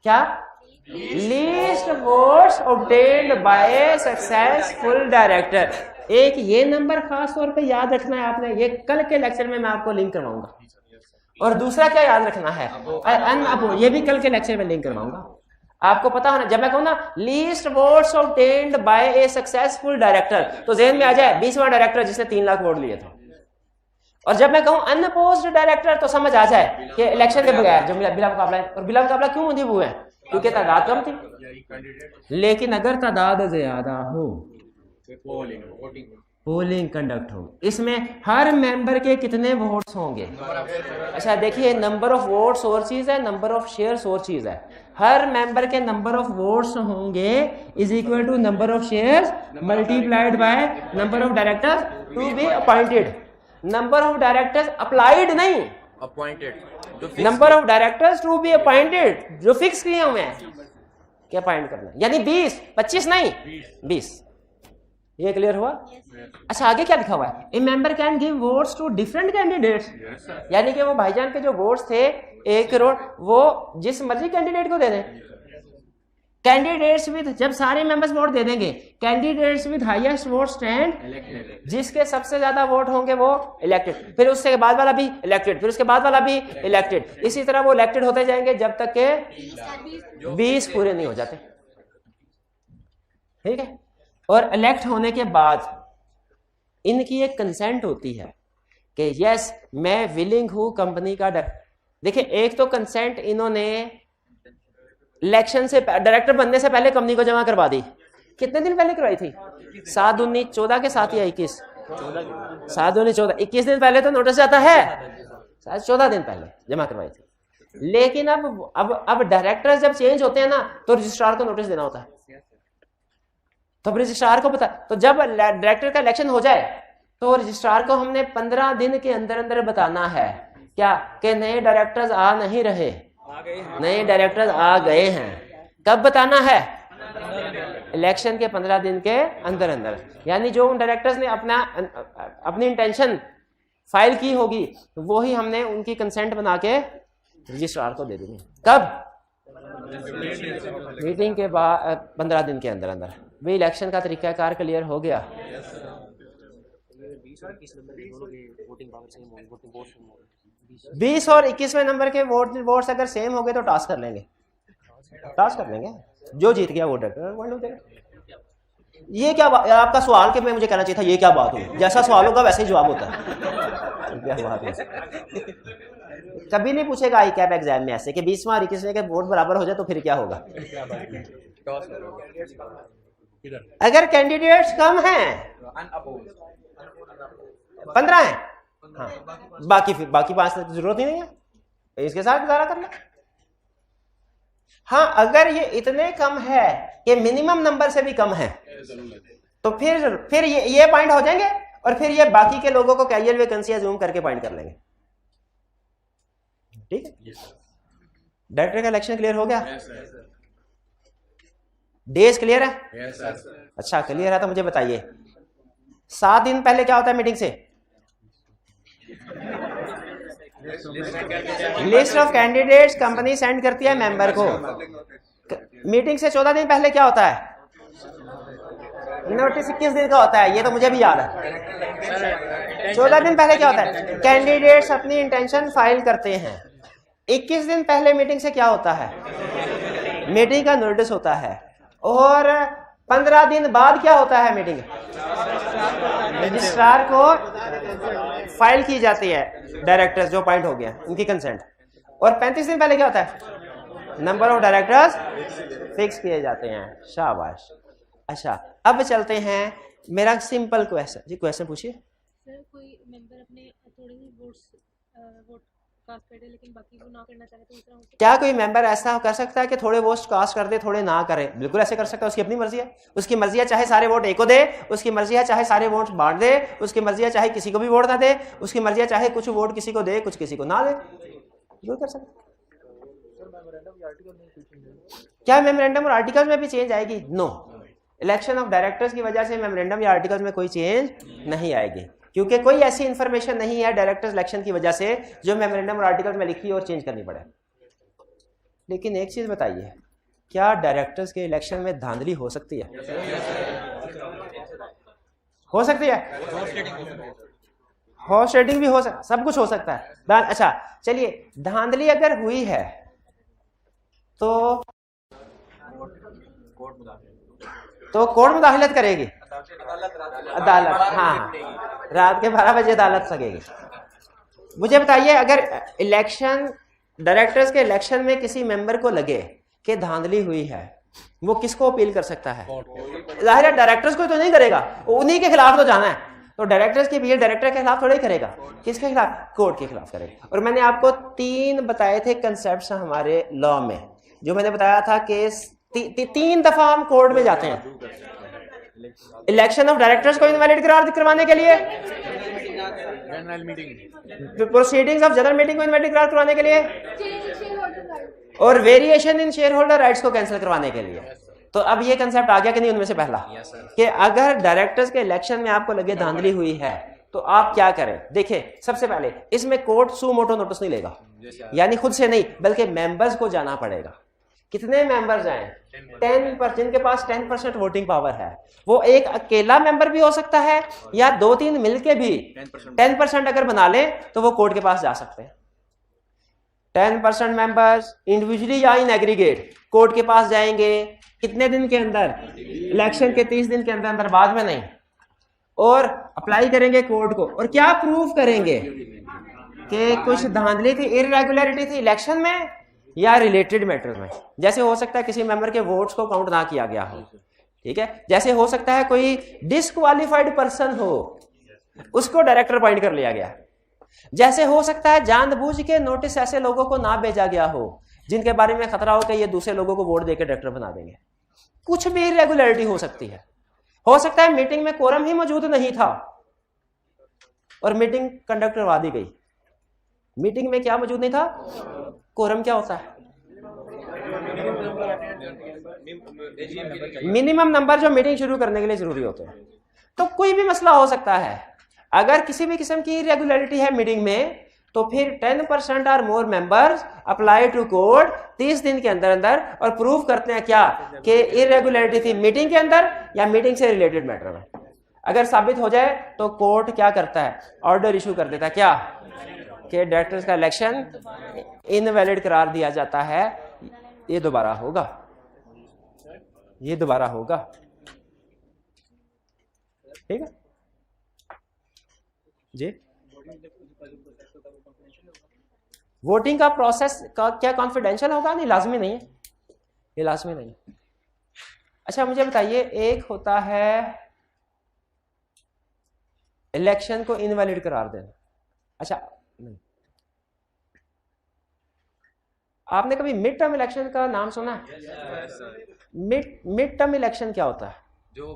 क्या? Least votes obtained by a successful director. एक ये नंबर खास तौर पे याद रखना है आपने, ये कल के लेक्चर में मैं आपको लिंक करवाऊंगा। और दूसरा क्या याद रखना है? ये भी कल के लेक्चर में लिंक करवाऊंगा। आपको पता होना, जब मैं कहूं ना least votes obtained by a successful director, तो जेहन में आ जाए 20वां डायरेक्टर जिसने 3 लाख वोट लिए थे। और जब मैं कहूं अनअपोज्ड डायरेक्टर, तो समझ आ जाए कि इलेक्शन के बगैर जो बिला मुकाबला है। और बिला मुकाबला क्यों मुझे हुए हैं? क्योंकि तादाद कम थी। लेकिन अगर तादाद ज्यादा हो, पोलिंग कंडक्ट हो, इसमें हर मेंबर के कितने वोट्स होंगे? अच्छा देखिए, नंबर ऑफ वोट्स और चीज है, नंबर ऑफ शेयर्स और चीज है। हर मेंबर के नंबर ऑफ वोट्स होंगे is equal to number of shares multiplied by number of directors to be appointed. Number of directors applied नहीं, appointed. Number of directors to be appointed, जो fix किए हुए हैं कि अपॉइंट करना, यानी 20, 25 नहीं, 20। ये क्लियर हुआ? अच्छा आगे क्या लिखा हुआ है? A member can give votes to different candidates, यानी कि वो भाईजान के जो वोट्स थे 1 करोड़, वो जिस मर्जी कैंडिडेट को दे दें। कैंडिडेट्स विद, जब सारे मेंबर्स वोट दे देंगे, candidates with highest vote stand, जिसके सबसे ज्यादा वोट होंगे वो इलेक्टेड, फिर उसके बाद वाला भी इलेक्टेड, फिर उसके बाद वाला भी इलेक्टेड। इसी तरह वो इलेक्टेड होते जाएंगे जब तक के 20 पूरे नहीं हो जाते। ठीक है। और इलेक्ट होने के बाद इनकी एक कंसेंट होती है कि यस मैं विलिंग हूं कंपनी का। देखिए एक तो कंसेंट इन्होंने इलेक्शन से, डायरेक्टर बनने से पहले कंपनी को जमा करवा दी। कितने दिन पहले करवाई थी? 7/19/14 के साथ या 21? 7/19/14, 21 दिन पहले तो नोटिस आता है, 14 दिन पहले जमा करवाई थी। लेकिन अब डायरेक्टर जब चेंज होते हैं ना, तो रजिस्ट्रार को नोटिस देना होता है। तो रजिस्ट्रार को पता, तो जब डायरेक्टर का इलेक्शन हो जाए तो रजिस्ट्रार को हमने 15 दिन के अंदर अंदर बताना है क्या कि नए डायरेक्टर्स आ नहीं रहे, नए डायरेक्टर्स आ गए हैं। कब बताना है? इलेक्शन के 15 दिन के अंदर अंदर। यानी जो उन डायरेक्टर्स ने अपनी इंटेंशन फाइल की होगी, वो ही हमने उनकी कंसेंट बना के रजिस्ट्रार को दे देंगे। कब? मीटिंग के बाद 15 दिन के अंदर अंदर। वे इलेक्शन का तरीकाकार क्लियर हो गया। 20 और 21वें नंबर के वोट्स अगर सेम हो गए तो टास्क कर लेंगे, जो जीत गया वो डायरेक्टर। ये क्या आपका सवाल कि मैं मुझे कहना चाहिए था ये क्या बात हुई? जैसा सवाल होगा वैसे ही जवाब होता है। क्या बात है? कभी नहीं पूछेगा आई कैप एग्जाम में ऐसे कि 20वां और 21वें के वोट बराबर हो जाए तो फिर क्या होगा। अगर कैंडिडेट्स कम हैं, 15 हैं, हाँ, बाकी 5 की जरूरत ही नहीं है, इसके साथ गुजारा करना। हाँ अगर ये इतने कम है कि मिनिमम नंबर से भी कम है, तो फिर ये पॉइंट हो जाएंगे और फिर ये बाकी के लोगों को कैजुअल वैकेंसी जूम करके पॉइंट कर लेंगे। ठीक है, डायरेक्टर का इलेक्शन क्लियर हो गया? डेज क्लियर है? अच्छा क्लियर है तो मुझे बताइए 7 दिन पहले क्या होता है मीटिंग से? List of candidates company send करती है मेंबर को। मीटिंग से 14 दिन पहले क्या होता है? नोटिस 21 दिन का होता है, ये तो मुझे भी याद है। 14 दिन पहले क्या होता है? कैंडिडेट्स अपनी इंटेंशन फाइल करते हैं। 21 दिन पहले मीटिंग से क्या होता है? मीटिंग का नोटिस होता है। और 15 दिन बाद क्या होता है? मीटिंग रजिस्ट्रार को फाइल की जाती है, डायरेक्टर्स जो पॉइंट हो गया उनकी कंसेंट। और 35 दिन पहले क्या होता है? नंबर ऑफ डायरेक्टर्स फिक्स किए जाते हैं। शाबाश। अच्छा अब चलते हैं, मेरा सिंपल क्वेश्चन जी, क्वेश्चन पूछिए। सर कोई मेंबर अपने थोड़े ही वोट कास्ट कर दे लेकिन बाकी वो ना करना चाहे तो इस तरह हो सकता है? क्या कोई मेंबर ऐसा कर सकता है कि थोड़े वोट कास्ट कर दे थोड़े ना करे? बिल्कुल ऐसे कर सकता है, उसकी अपनी मर्जी है। उसकी मर्जी है चाहे सारे वोट एक को दे, उसकी मर्जी है चाहे सारे वोट बांट दे, उसकी मर्जी है चाहे किसी को भी वोट ना दे, उसकी मर्जी है चाहे कुछ वोट किसी को दे कुछ किसी को ना दे, बिल्कुल कर सकता। क्या मेमोरेंडम और आर्टिकल में भी चेंज आएगी? नो। इलेक्शन ऑफ डायरेक्टर्स की वजह से मेमोरेंडम या आर्टिकल्स में कोई चेंज नहीं आएगी, क्योंकि कोई ऐसी इंफॉर्मेशन नहीं है डायरेक्टर्स इलेक्शन की वजह से जो मेमोरेंडम और आर्टिकल्स में लिखी और चेंज करनी पड़े। लेकिन एक चीज बताइए, क्या डायरेक्टर्स के इलेक्शन में धांधली हो सकती है? हो सकती है, हॉर्स ट्रेडिंग भी हो सकता, सब कुछ हो सकता है। अच्छा चलिए, धांधली अगर हुई है तो कोर्ट मुदाखलत करेगी अदालत। हाँ, रात के 12 बजे अदालत सकेगी। मुझे बताइए, अगर इलेक्शन डायरेक्टर्स के इलेक्शन में किसी मेंबर को लगे कि धांधली हुई है, वो किसको अपील कर सकता है? जाहिर है डायरेक्टर्स को तो नहीं करेगा, उन्हीं के खिलाफ तो जाना है। तो डायरेक्टर्स की अपील डायरेक्टर के खिलाफ थोड़ा ही करेगा, किसके खिलाफ? कोर्ट के खिलाफ करेगा। और मैंने आपको 3 बताए थे कंसेप्ट हमारे लॉ में, जो मैंने बताया था कि 3 दफा हम कोर्ट में जाते हैं। इलेक्शन ऑफ डायरेक्टर्स को इनवैलिड करार करवाने के लिए, general meeting, proceedings of general meeting को इनवैलिड करार करवाने के लिए, और variation in share holder rights को कैंसिल करवाने के लिए। तो अब ये कंसेप्ट आ गया कि नहीं उनमें से पहला? कि अगर डायरेक्टर्स के इलेक्शन में आपको लगे धांधली हुई है तो आप क्या करें? देखिए, सबसे पहले इसमें कोर्ट सू मोटो नोटिस नहीं लेगा, यानी खुद से नहीं, बल्कि मेंबर्स को जाना पड़ेगा। कितने मेंबर्स आए? 10%। जिनके पास 10% वोटिंग पावर है, वो एक अकेला मेंबर भी हो सकता है या 2-3 मिलके भी 10% अगर बना ले तो वो कोर्ट के पास जा सकते हैं। 10% मेंबर्स इंडिविजुअली या इन एग्रीगेट कोर्ट के पास जाएंगे। कितने दिन के अंदर? इलेक्शन के 30 दिन के अंदर अंदर, बाद में नहीं। और अप्लाई करेंगे कोर्ट को, और क्या प्रूव करेंगे कि कुछ धांधली थी, इरेगुलरिटी थी इलेक्शन में या रिलेटेड मैटर्स में। जैसे हो सकता है किसी मेंबर के वोट्स को काउंट ना किया गया हो, ठीक है। जैसे हो सकता है कोई डिस्क्वालिफाइड पर्सन हो, उसको डायरेक्टर अपॉइंट कर लिया गया। जैसे हो सकता है जानबूझ के नोटिस ऐसे लोगों को ना भेजा गया हो जिनके बारे में खतरा हो कि ये दूसरे लोगों को वोट देकर डायरेक्टर बना देंगे। कुछ भी इरेगुलरिटी हो सकती है। हो सकता है मीटिंग में कोरम ही मौजूद नहीं था और मीटिंग कंडक्ट करवा दी गई। मीटिंग में क्या मौजूद नहीं था? कोरम क्या होता है? मिनिमम नंबर जो मीटिंग शुरू करने के लिए जरूरी होते हैं। तो कोई भी मसला हो सकता है। अगर किसी भी किस्म की इरेगुलरिटी है मीटिंग में, तो फिर 10% और more members apply to court 30 दिन के अंदर अंदर, और प्रूव करते हैं क्या कि इरेगुलरिटी थी मीटिंग के अंदर या मीटिंग से रिलेटेड मैटर में। अगर साबित हो जाए तो कोर्ट क्या करता है? ऑर्डर इशू कर देता है, क्या कि डायरेक्टर्स का इलेक्शन इनवैलिड करार दिया जाता है। ये दोबारा होगा, ये दोबारा होगा, ठीक है जी। वोटिंग का प्रोसेस का क्या कॉन्फिडेंशियल होगा? नहीं, लाजमी नहीं है, ये लाजमी नहीं है। अच्छा मुझे बताइए, एक होता है इलेक्शन को इनवैलिड करार देना। अच्छा नहीं, आपने कभी मिड टर्म इलेक्शन का नाम सुना है? मिड टर्म इलेक्शन क्या होता है? जो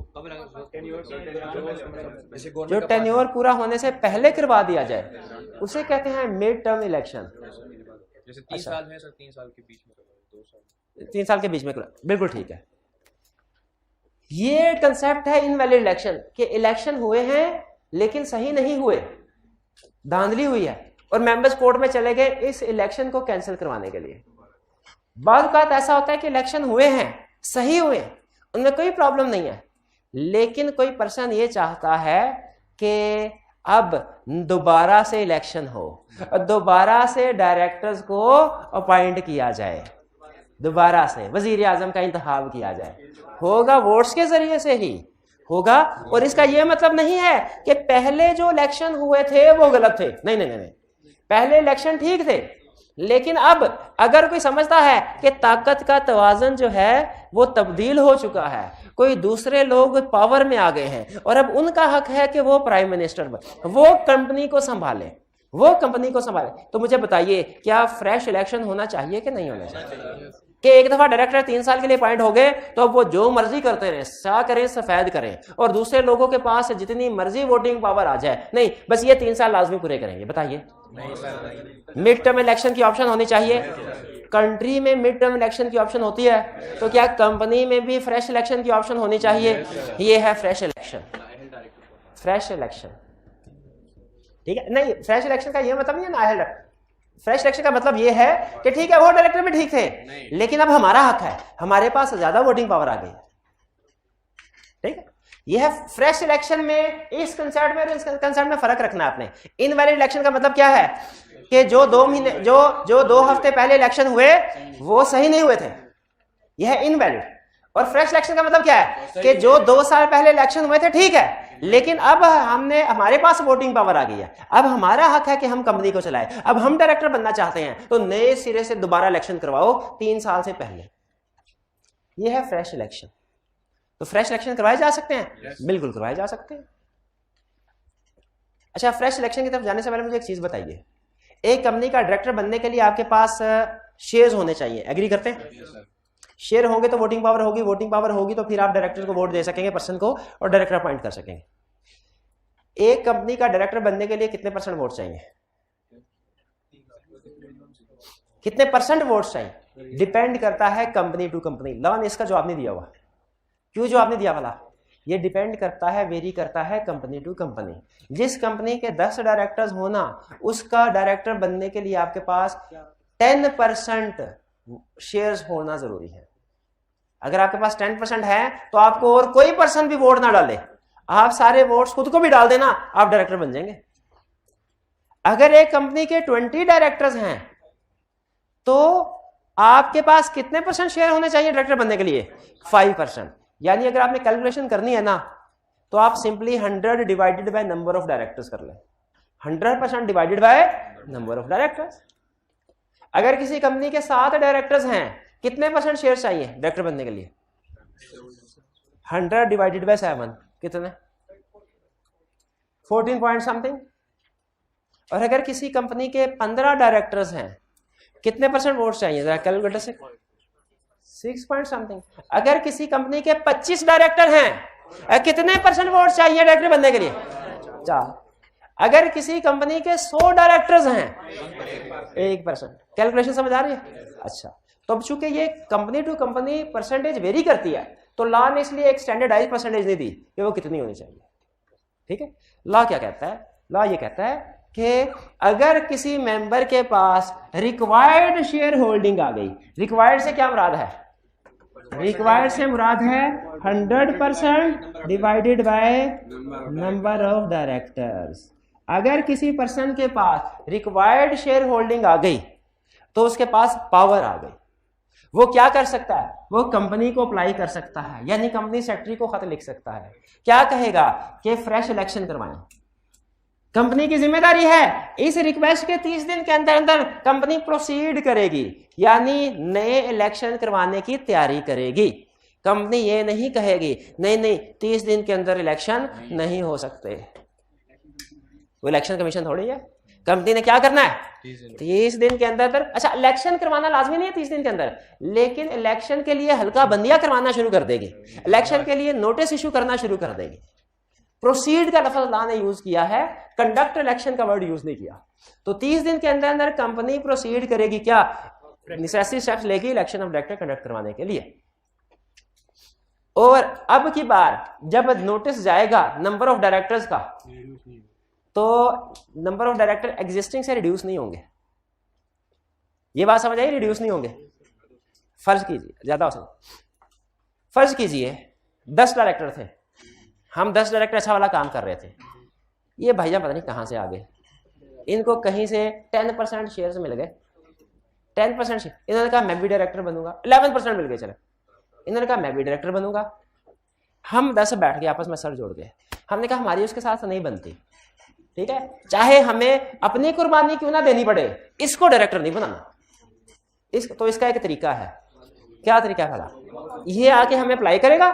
टेन्योर पूरा होने से पहले करवा दिया जाए उसे कहते हैं मिड टर्म इलेक्शन। जैसे 3 साल है सर, 3 साल के बीच में 2 साल, 3 साल के बीच में, बिल्कुल ठीक है। ये कंसेप्ट है इनवैलिड इलेक्शन कि इलेक्शन हुए हैं लेकिन सही नहीं हुए, धांधली हुई है और मेंबर्स कोर्ट में चले गए इस इलेक्शन को कैंसिल करवाने के लिए। बाद बात ऐसा होता है कि इलेक्शन हुए हैं, सही हुए, उनमें कोई प्रॉब्लम नहीं है, लेकिन कोई पर्सन ये चाहता है कि अब दोबारा से इलेक्शन हो और दोबारा से डायरेक्टर्स को अपॉइंट किया जाए, दोबारा से वजीर आजम का इंतखाब किया जाए, होगा वोट्स के जरिए से ही होगा। और इसका यह मतलब नहीं है कि पहले जो इलेक्शन हुए थे वो गलत थे, नहीं नहीं नहीं, पहले इलेक्शन ठीक थे, लेकिन अब अगर कोई समझता है कि ताकत का तवाज़ुन जो है वो तब्दील हो चुका है, कोई दूसरे लोग पावर में आ गए हैं और अब उनका हक है कि वो प्राइम मिनिस्टर वो कंपनी को संभाले, वो कंपनी को संभाले, तो मुझे बताइए क्या फ्रेश इलेक्शन होना चाहिए कि नहीं होना चाहिए? कि एक दफा डायरेक्टर 3 साल के लिए अपॉइंट हो गए तो अब वो जो मर्जी करते रहे, सा करें सफेद करें और दूसरे लोगों के पास जितनी मर्जी वोटिंग पावर आ जाए, नहीं, बस ये 3 साल लाजमी पूरे करेंगे। बताइए, मिड टर्म इलेक्शन की ऑप्शन होनी चाहिए। कंट्री में मिड टर्म इलेक्शन की ऑप्शन होती है, तो क्या कंपनी में भी फ्रेश इलेक्शन की ऑप्शन होनी चाहिए? ये है फ्रेश इलेक्शन, फ्रेश इलेक्शन, ठीक है। नहीं, फ्रेश इलेक्शन का ये मतलब नहीं है ना, फ्रेश इलेक्शन का मतलब ये है कि ठीक है वो डायरेक्टर भी ठीक थे, लेकिन अब हमारा हक है, हमारे पास ज्यादा वोटिंग पावर आ गई, ठीक है। यह है फ्रेश इलेक्शन में। इस कंसेप्ट में और इस कंसेप्ट में फर्क रखना आपने। इनवैलिड इलेक्शन का मतलब क्या है कि जो 2 महीने जो 2 हफ्ते पहले इलेक्शन हुए वो सही नहीं हुए थे, यह है इनवैलिड। और फ्रेश इलेक्शन का मतलब क्या है कि जो 2 साल पहले इलेक्शन हुए थे ठीक है, लेकिन अब हमारे पास वोटिंग पावर आ गई है, अब हमारा हक है कि हम कंपनी को चलाएं, अब हम डायरेक्टर बनना चाहते हैं तो नए सिरे से दोबारा इलेक्शन करवाओ 3 साल से पहले। यह है फ्रेश इलेक्शन। तो फ्रेश इलेक्शन करवाए जा सकते हैं? बिल्कुल करवाए जा सकते हैं। अच्छा, फ्रेश इलेक्शन की तरफ जाने से पहले मुझे एक चीज बताइए, एक कंपनी का डायरेक्टर बनने के लिए आपके पास शेयर्स होने चाहिए, एग्री करते हैं? शेयर होंगे तो वोटिंग पावर होगी, वोटिंग पावर होगी तो फिर आप डायरेक्टर को वोट दे सकेंगे, पर्सन को, और डायरेक्टर अपॉइंट कर सकेंगे। एक कंपनी का डायरेक्टर बनने के लिए कितने % वोट चाहिए? कितने % वोट चाहिए? डिपेंड करता है कंपनी टू कंपनी। लॉ ने इसका जवाब नहीं दिया हुआ। क्यों जवाब नहीं दिया वाला? ये डिपेंड करता है, वेरी करता है कंपनी टू कंपनी। जिस कंपनी के 10 डायरेक्टर्स होना, उसका डायरेक्टर बनने के लिए आपके पास 10% शेयर्स होना जरूरी है। अगर आपके पास 10% है तो आपको और कोई पर्सन भी वोट ना डाले, आप सारे वोट्स खुद को भी डाल देना, आप डायरेक्टर बन जाएंगे। अगर एक कंपनी के 20 डायरेक्टर्स हैं तो आपके पास कितने % शेयर होने चाहिए डायरेक्टर बनने के लिए? 5%। यानी अगर आपने कैलकुलेशन करनी है ना तो आप simply 100 divided by number of directors कर लें। 100% divided by number of directors. अगर किसी कंपनी के 7 डायरेक्टर्स हैं, कितने % शेयर चाहिए डायरेक्टर बनने के लिए? 100 डिवाइडेड बाय 7 कितने? 14 पॉइंट समथिंग। और अगर किसी कंपनी के 15 डायरेक्टर्स हैं, कितने % वोट चाहिए? जरा कैलकुलेटर से 6 पॉइंट समथिंग। अगर किसी कंपनी के 25 डायरेक्टर हैं, कितने % वोट चाहिए डायरेक्टर बनने के लिए? 4। अगर किसी कंपनी के 100 डायरेक्टर्स हैं, 1%। कैलकुलेशन समझ आ रही है? अच्छा, तो अब चूंकि ये company to company percentage vary करती है तो लॉ ने इसलिए एक स्टैंडर्डाइज परसेंटेज नहीं दी कि वो कितनी होनी चाहिए। ठीक है, लॉ क्या कहता है? लॉ ये कहता है कि अगर किसी मेंबर के पास रिक्वायर्ड शेयर होल्डिंग आ गई, रिक्वायर्ड से क्या मुराद है? रिक्वायर्ड से मुराद है 100% divided by number of directors. अगर किसी पर्सन के पास रिक्वायर्ड शेयर होल्डिंग आ गई तो उसके पास पावर आ गई। वो क्या कर सकता है? वो कंपनी को अप्लाई कर सकता है, यानी कंपनी सेक्रेटरी को खत लिख सकता है। क्या कहेगा कि फ्रेश इलेक्शन करवाएं। कंपनी की जिम्मेदारी है, इस रिक्वेस्ट के 30 दिन के अंदर अंदर कंपनी प्रोसीड करेगी, यानी नए इलेक्शन करवाने की तैयारी करेगी। कंपनी ये नहीं कहेगी नहीं नहीं 30 दिन के अंदर इलेक्शन नहीं हो सकते। वो इलेक्शन कमीशन थोड़ी है। कंपनी ने क्या करना है 30 दिन 30 दिन के अंदर। अच्छा, इलेक्शन करवाना लाजमी नहीं है 30 दिन के अंदर, लेकिन इलेक्शन के लिए हल्का बंदियां करवाना शुरू कर देगी, इलेक्शन के लिए नोटिस इशू करना शुरू कर देगी। प्रोसीड का लफ्ज अल्लाह ने यूज किया है, कंडक्ट इलेक्शन का वर्ड यूज नहीं किया। तो 30 दिन के अंदर अंदर कंपनी प्रोसीड करेगी क्या, नेसेसरी स्टेप्स लेगी इलेक्शन ऑफ डायरेक्टर कंडक्ट करवाने के लिए। और अब की बार जब नोटिस जाएगा नंबर ऑफ डायरेक्टर्स का, तो नंबर ऑफ डायरेक्टर एग्जिस्टिंग से रिड्यूस नहीं होंगे। ये बात समझ आई, रिड्यूस नहीं होंगे। फर्ज कीजिए, ज्यादा हो फर्ज कीजिए 10 डायरेक्टर थे, हम 10 डायरेक्टर अच्छा वाला काम कर रहे थे, ये भैया पता नहीं कहां से आ गए, इनको कहीं से 10% शेयर्स मिल गए, 10% शेयर। इन्होंने कहा मैं भी डायरेक्टर बनूंगा, 11% मिल गए, चले इन्होंने कहा मैं भी डायरेक्टर बनूंगा। हम 10 बैठ गए आपस में सर जोड़ गए, हमने कहा हमारी उसके साथ नहीं बनती, ठीक है, चाहे हमें अपनी कुर्बानी क्यों ना देनी पड़े, इसको डायरेक्टर नहीं बनाना। तो इसका एक तरीका है, क्या तरीका है, ये आके हमें अप्लाई करेगा,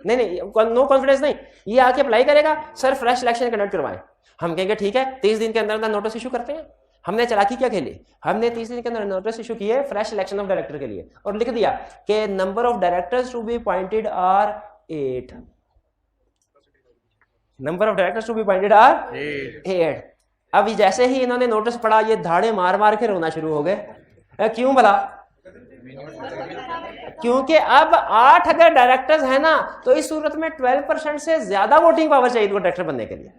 नहीं नो कॉन्फिडेंस नहीं, ये आके अप्लाई करेगा सर फ्रेश इलेक्शन कंडक्ट करवाएं। हम कहेंगे ठीक है 30 दिन के अंदर अंदर नोटिस इशू करते हैं। हमने चालाकी क्या खेली, हमने 30 दिन के अंदर नोटिस इशू किए फ्रेश इलेक्शन ऑफ डायरेक्टर के लिए और लिख दिया कि number of directors to be appointed are 8, number of directors to be appointed are 8। अब जैसे ही इन्होंने नोटिस पढ़ा ये धाड़े मार मार के रोना शुरू हो गए। क्यों भला, क्योंकि अब 8 अगर डायरेक्टर्स है ना, तो इस सूरत में 12% से ज्यादा वोटिंग पावर चाहिए डायरेक्टर बनने के लिए,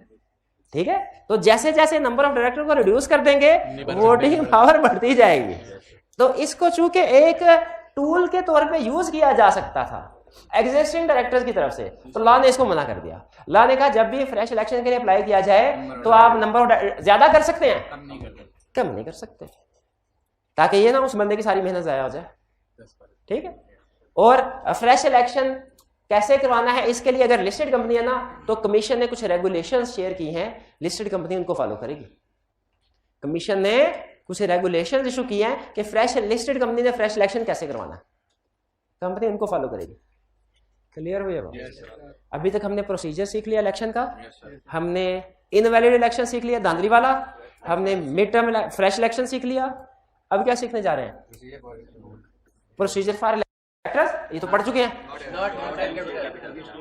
ठीक है। तो जैसे जैसे नंबर ऑफ डायरेक्टर को रिड्यूस कर देंगे वोटिंग पावर बढ़ती जाएगी। तो इसको चूंकि एक टूल के तौर पे यूज किया जा सकता था एग्जिस्टिंग डायरेक्टर्स की तरफ से, तो लॉ ने इसको मना कर दिया। लॉ ने कहा जब भी फ्रेश इलेक्शन के लिए अप्लाई किया जाए तो आप नंबर ऑफ ज्यादा कर सकते हैं, कम नहीं कर सकते, ताकि ये ना उस बंदे की सारी मेहनत जाया हो जाए, ठीक है। और फ्रेश इलेक्शन कैसे करवाना है, इसके लिए अगर लिस्टेड कंपनी है ना, तो कमीशन ने कुछ रेगुलेशंस शेयर की हैं, लिस्टेड कंपनी उनको फॉलो करेगी। कमीशन ने कुछ रेगुलेशंस इशू किए हैं कि फ्रेश लिस्टेड कंपनी ने फ्रेश इलेक्शन कैसे करवाना है, कंपनी उनको फॉलो करेगी। क्लियर हुई है? अभी तक हमने प्रोसीजर सीख लिया इलेक्शन का, हमने इनवैलिड इलेक्शन सीख लिया धांधली वाला, हमने मिड टर्म फ्रेश इलेक्शन सीख लिया। अब क्या सीखने जा रहे हैं, प्रोसीजर फॉर इलेक्टर्स, ये तो पढ़ चुके हैं।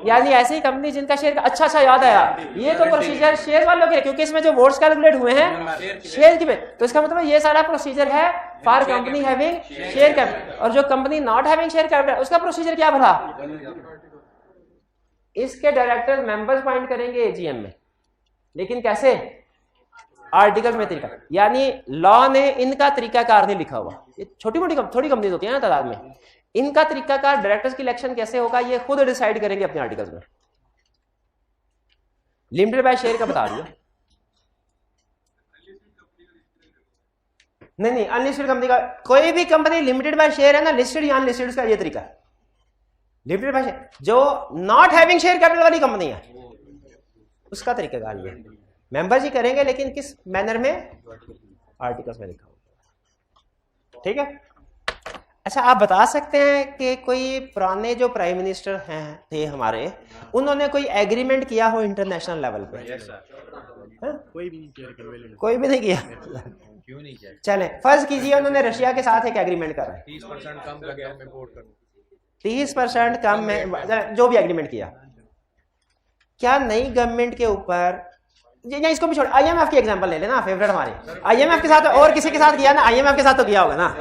यानी ऐसी कंपनी जिनका शेयर अच्छा याद आया, ये तो प्रोसीजर शेयर वालों के, क्योंकि इसमें जो वोट्स कैलकुलेट हुए हैं शेयर की, तो इसका मतलब ये सारा प्रोसीजर है for company having share capital. और जो company not having share capital, उसका प्रोसीजर क्या भला, इसके डायरेक्टर्स मेंबर्स अपॉइंट करेंगे एजीएम में, लेकिन कैसे, आर्टिकल में तरीका। यानी लॉ ने इनका तरीकाकार नहीं लिखा हुआ, ये छोटी मोटी थोड़ी कंपनी होती है ना तादाद में, इनका तरीकाकार डायरेक्टर्स की इलेक्शन कैसे होगा ये खुद डिसाइड करेंगे अपने आर्टिकल्स में। लिमिटेड बाय शेयर का बता दिया, नहीं अनलिस्टेड कंपनी का, कोई भी कंपनी लिमिटेड बाय शेयर है ना, लिस्टेड या अनलिस्टेड, उसका ये तरीका है। लिमिटेड बाय शेयर जो नॉट हैविंग शेयर कैपिटल वाली कंपनी है, उसका तरीकाकार ये मेंबर्स ही करेंगे, लेकिन किस मैनर में, आर्टिकल्स में लिखा होगा, ठीक है। अच्छा, आप बता सकते हैं कि कोई पुराने जो प्राइम मिनिस्टर हैं थे हमारे, उन्होंने कोई एग्रीमेंट किया हो इंटरनेशनल लेवल पे? कोई भी नहीं किया। क्यों नहीं किया? चले फर्ज कीजिए उन्होंने रशिया के साथ एक एग्रीमेंट करा है, 30% कम लगे हमें वोट करने, 30% कम में जो भी एग्रीमेंट किया, क्या नई गवर्नमेंट के ऊपर, या इसको भी छोड़, आईएमएफ की एग्जांपल ले लेना, फेवरेट हमारे, आईएमएफ के साथ और किसी के साथ किया ना, आईएमएफ के साथ तो किया होगा ना,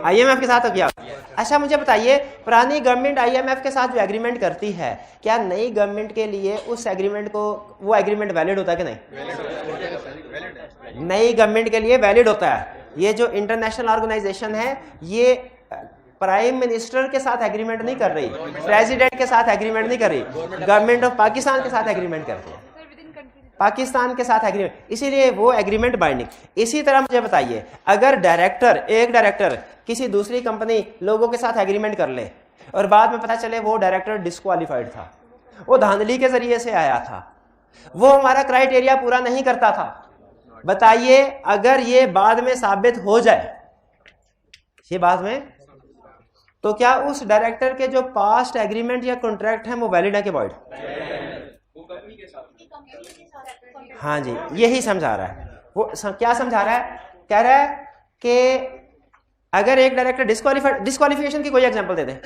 आईएमएफ के साथ तो किया होगा। अच्छा मुझे बताइए, पुरानी गवर्नमेंट आईएमएफ के साथ जो एग्रीमेंट करती है, क्या नई गवर्नमेंट के लिए उस एग्रीमेंट को, वो एग्रीमेंट वैलिड होता है कि नहीं? नई गवर्नमेंट के लिए वैलिड होता है। ये जो इंटरनेशनल ऑर्गेनाइजेशन है, ये प्राइम मिनिस्टर के साथ एग्रीमेंट नहीं कर रही, प्रेसिडेंट के साथ एग्रीमेंट नहीं कर रही, गवर्नमेंट ऑफ पाकिस्तान के साथ एग्रीमेंट करती है, पाकिस्तान के साथ एग्रीमेंट, इसीलिए वो एग्रीमेंट बाइंडिंग। इसी तरह मुझे बताइए, अगर डायरेक्टर, एक डायरेक्टर किसी दूसरी कंपनी लोगों के साथ एग्रीमेंट कर ले और बाद में पता चले वो डायरेक्टर डिस्क्वालीफाइड था, वो धांधली के जरिए से आया था, वो हमारा क्राइटेरिया पूरा नहीं करता था, बताइए अगर ये बाद में साबित हो जाए, ये बाद में, तो क्या उस डायरेक्टर के जो पास्ट एग्रीमेंट या कॉन्ट्रैक्ट है वो वैलिड है कि वॉइड? हाँ जी, यही समझा रहा है, वो क्या समझा रहा है? कह रहा है कि अगर एक डायरेक्टर डिस्क्वालिफिकेशन की कोई एग्जांपल दे दे।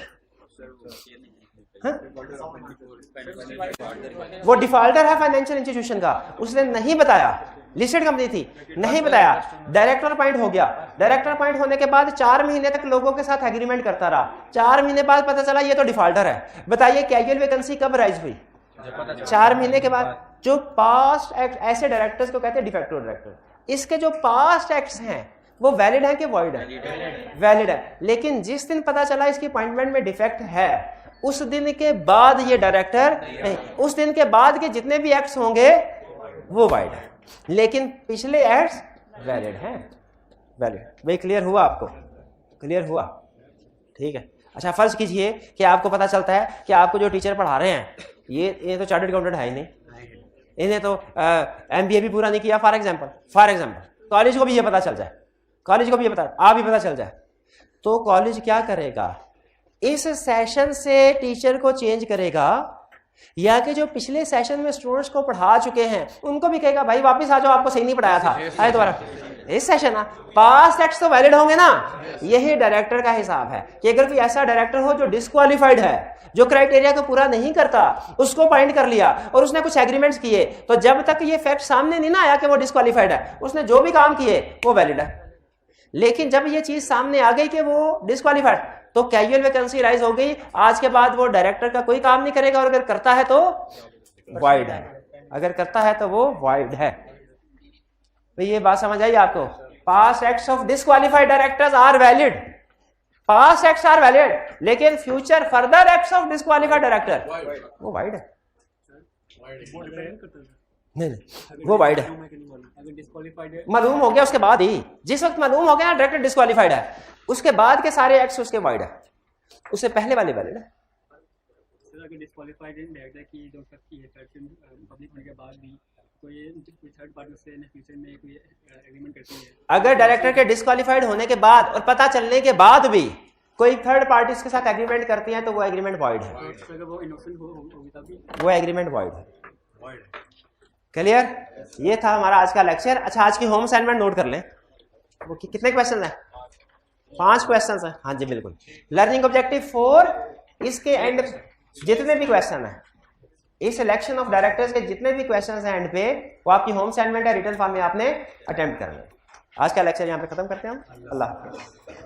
वो डिफॉल्टर है फाइनेंशियल इंस्टीट्यूशन का, उसने नहीं बताया, लिस्टेड कंपनी थी, नहीं बताया, डायरेक्टर अपॉइंट हो गया। डायरेक्टर अपॉइंट होने के बाद 4 महीने तक लोगों के साथ एग्रीमेंट करता रहा। 4 महीने बाद पता चला ये तो डिफॉल्टर है। बताइए कैजुअल वैकेंसी कब राइज हुई? 4 महीने के बाद। जो पास्ट एक्ट, ऐसे डायरेक्टर्स को कहते हैं डिफेक्टिव डायरेक्टर। इसके जो पास्ट एक्ट्स हैं वो वैलिड है कि वॉइड है? वैलिड है। लेकिन जिस दिन पता चला इसकी अपॉइंटमेंट में डिफेक्ट है, उस दिन के बाद ये डायरेक्टर नहीं, उस दिन के बाद के जितने भी एक्ट्स होंगे वो वॉइड है, लेकिन पिछले एक्ट्स वैलिड हैं। वैलिड। भाई क्लियर हुआ? आपको क्लियर हुआ? ठीक है। अच्छा, फर्ज कीजिए कि आपको पता चलता है कि आपको जो टीचर पढ़ा रहे हैं ये तो चार्टर्ड अकाउंटेंट है ही नहीं, इन्हें तो MBA भी पूरा नहीं किया फॉर एग्जाम्पल। कॉलेज को भी ये पता चल जाए, कॉलेज को भी ये पता चल जाए, तो कॉलेज क्या करेगा? इस सेशन से टीचर को चेंज करेगा, या कि जो पिछले सेशन में स्टूडेंट्स को पढ़ा चुके हैं उनको भी कहेगा भाई वापस आ जाओ, आपको सही नहीं पढ़ाया था, आए दोबारा इस सेशन ना। पास्ट एक्ट्स तो वैलिड होंगे ना। यही डायरेक्टर का हिसाब है कि अगर कोई ऐसा डायरेक्टर हो जो डिस्क्वालिफाइड है, जो क्राइटेरिया को पूरा नहीं करता, उसको पॉइंट कर लिया और उसने कुछ एग्रीमेंट्स किए, तो जब तक ये फैक्ट सामने नहीं ना आया कि वो डिस्क्वालिफाइड है, उसने जो भी काम किए वो वैलिड है। लेकिन जब ये चीज सामने आ गई कि वो डिस्क्वालिफाइड, तो कैजुअल वैकेंसी राइज हो गई। आज के बाद वो डायरेक्टर का कोई काम नहीं करेगा, और अगर करता है तो वाइड है, अगर करता है तो वो वाइड है। तो ये बात समझ आई आपको? Past acts of disqualified directors are valid, past acts are valid, लेकिन future further acts of disqualified director वो वाइड है। नहीं, वो वाइड है। मालूम हो गया उसके बाद ही, जिस वक्त मालूम हो गया डायरेक्टर डिस्क्वालिफाइड है, उसके बाद के सारे एक्ट्स उसके वाइड है, उससे पहले वाले वैलिड है। डिस्क्वालिफाइड डायरेक्टर की जो सबकी है पब्लिक होने के बाद भी कोई थर्ड पार्टी से फ्यूचर में कोई एग्रीमेंट करती है, अगर डायरेक्टर के डिस्क्वालिफाइड होने के बाद और पता चलने के बाद भी कोई थर्ड पार्टी के साथ एग्रीमेंट करती है, तो वो एग्रीमेंट वॉइड है, अगर वो इनोसेंट होगी तभी वो एग्रीमेंट वॉइड है। क्लियर? ये था हमारा आज का लेक्चर। अच्छा, आज की होम असाइनमेंट नोट कर लें। वो कितने क्वेश्चन है? 5 क्वेश्चन है। हाँ जी बिल्कुल। लर्निंग ऑब्जेक्टिव 4, इसके एंड जितने भी क्वेश्चन है, इस सिलेक्शन ऑफ डायरेक्टर्स के जितने भी क्वेश्चन है एंड पे, वो आपकी होम असाइनमेंट है, रिटन फॉर्म में आपने अटेम्प्ट करना है। आज का लेक्चर यहाँ पे खत्म करते हैं हम। अल्लाह हाफ़िज़।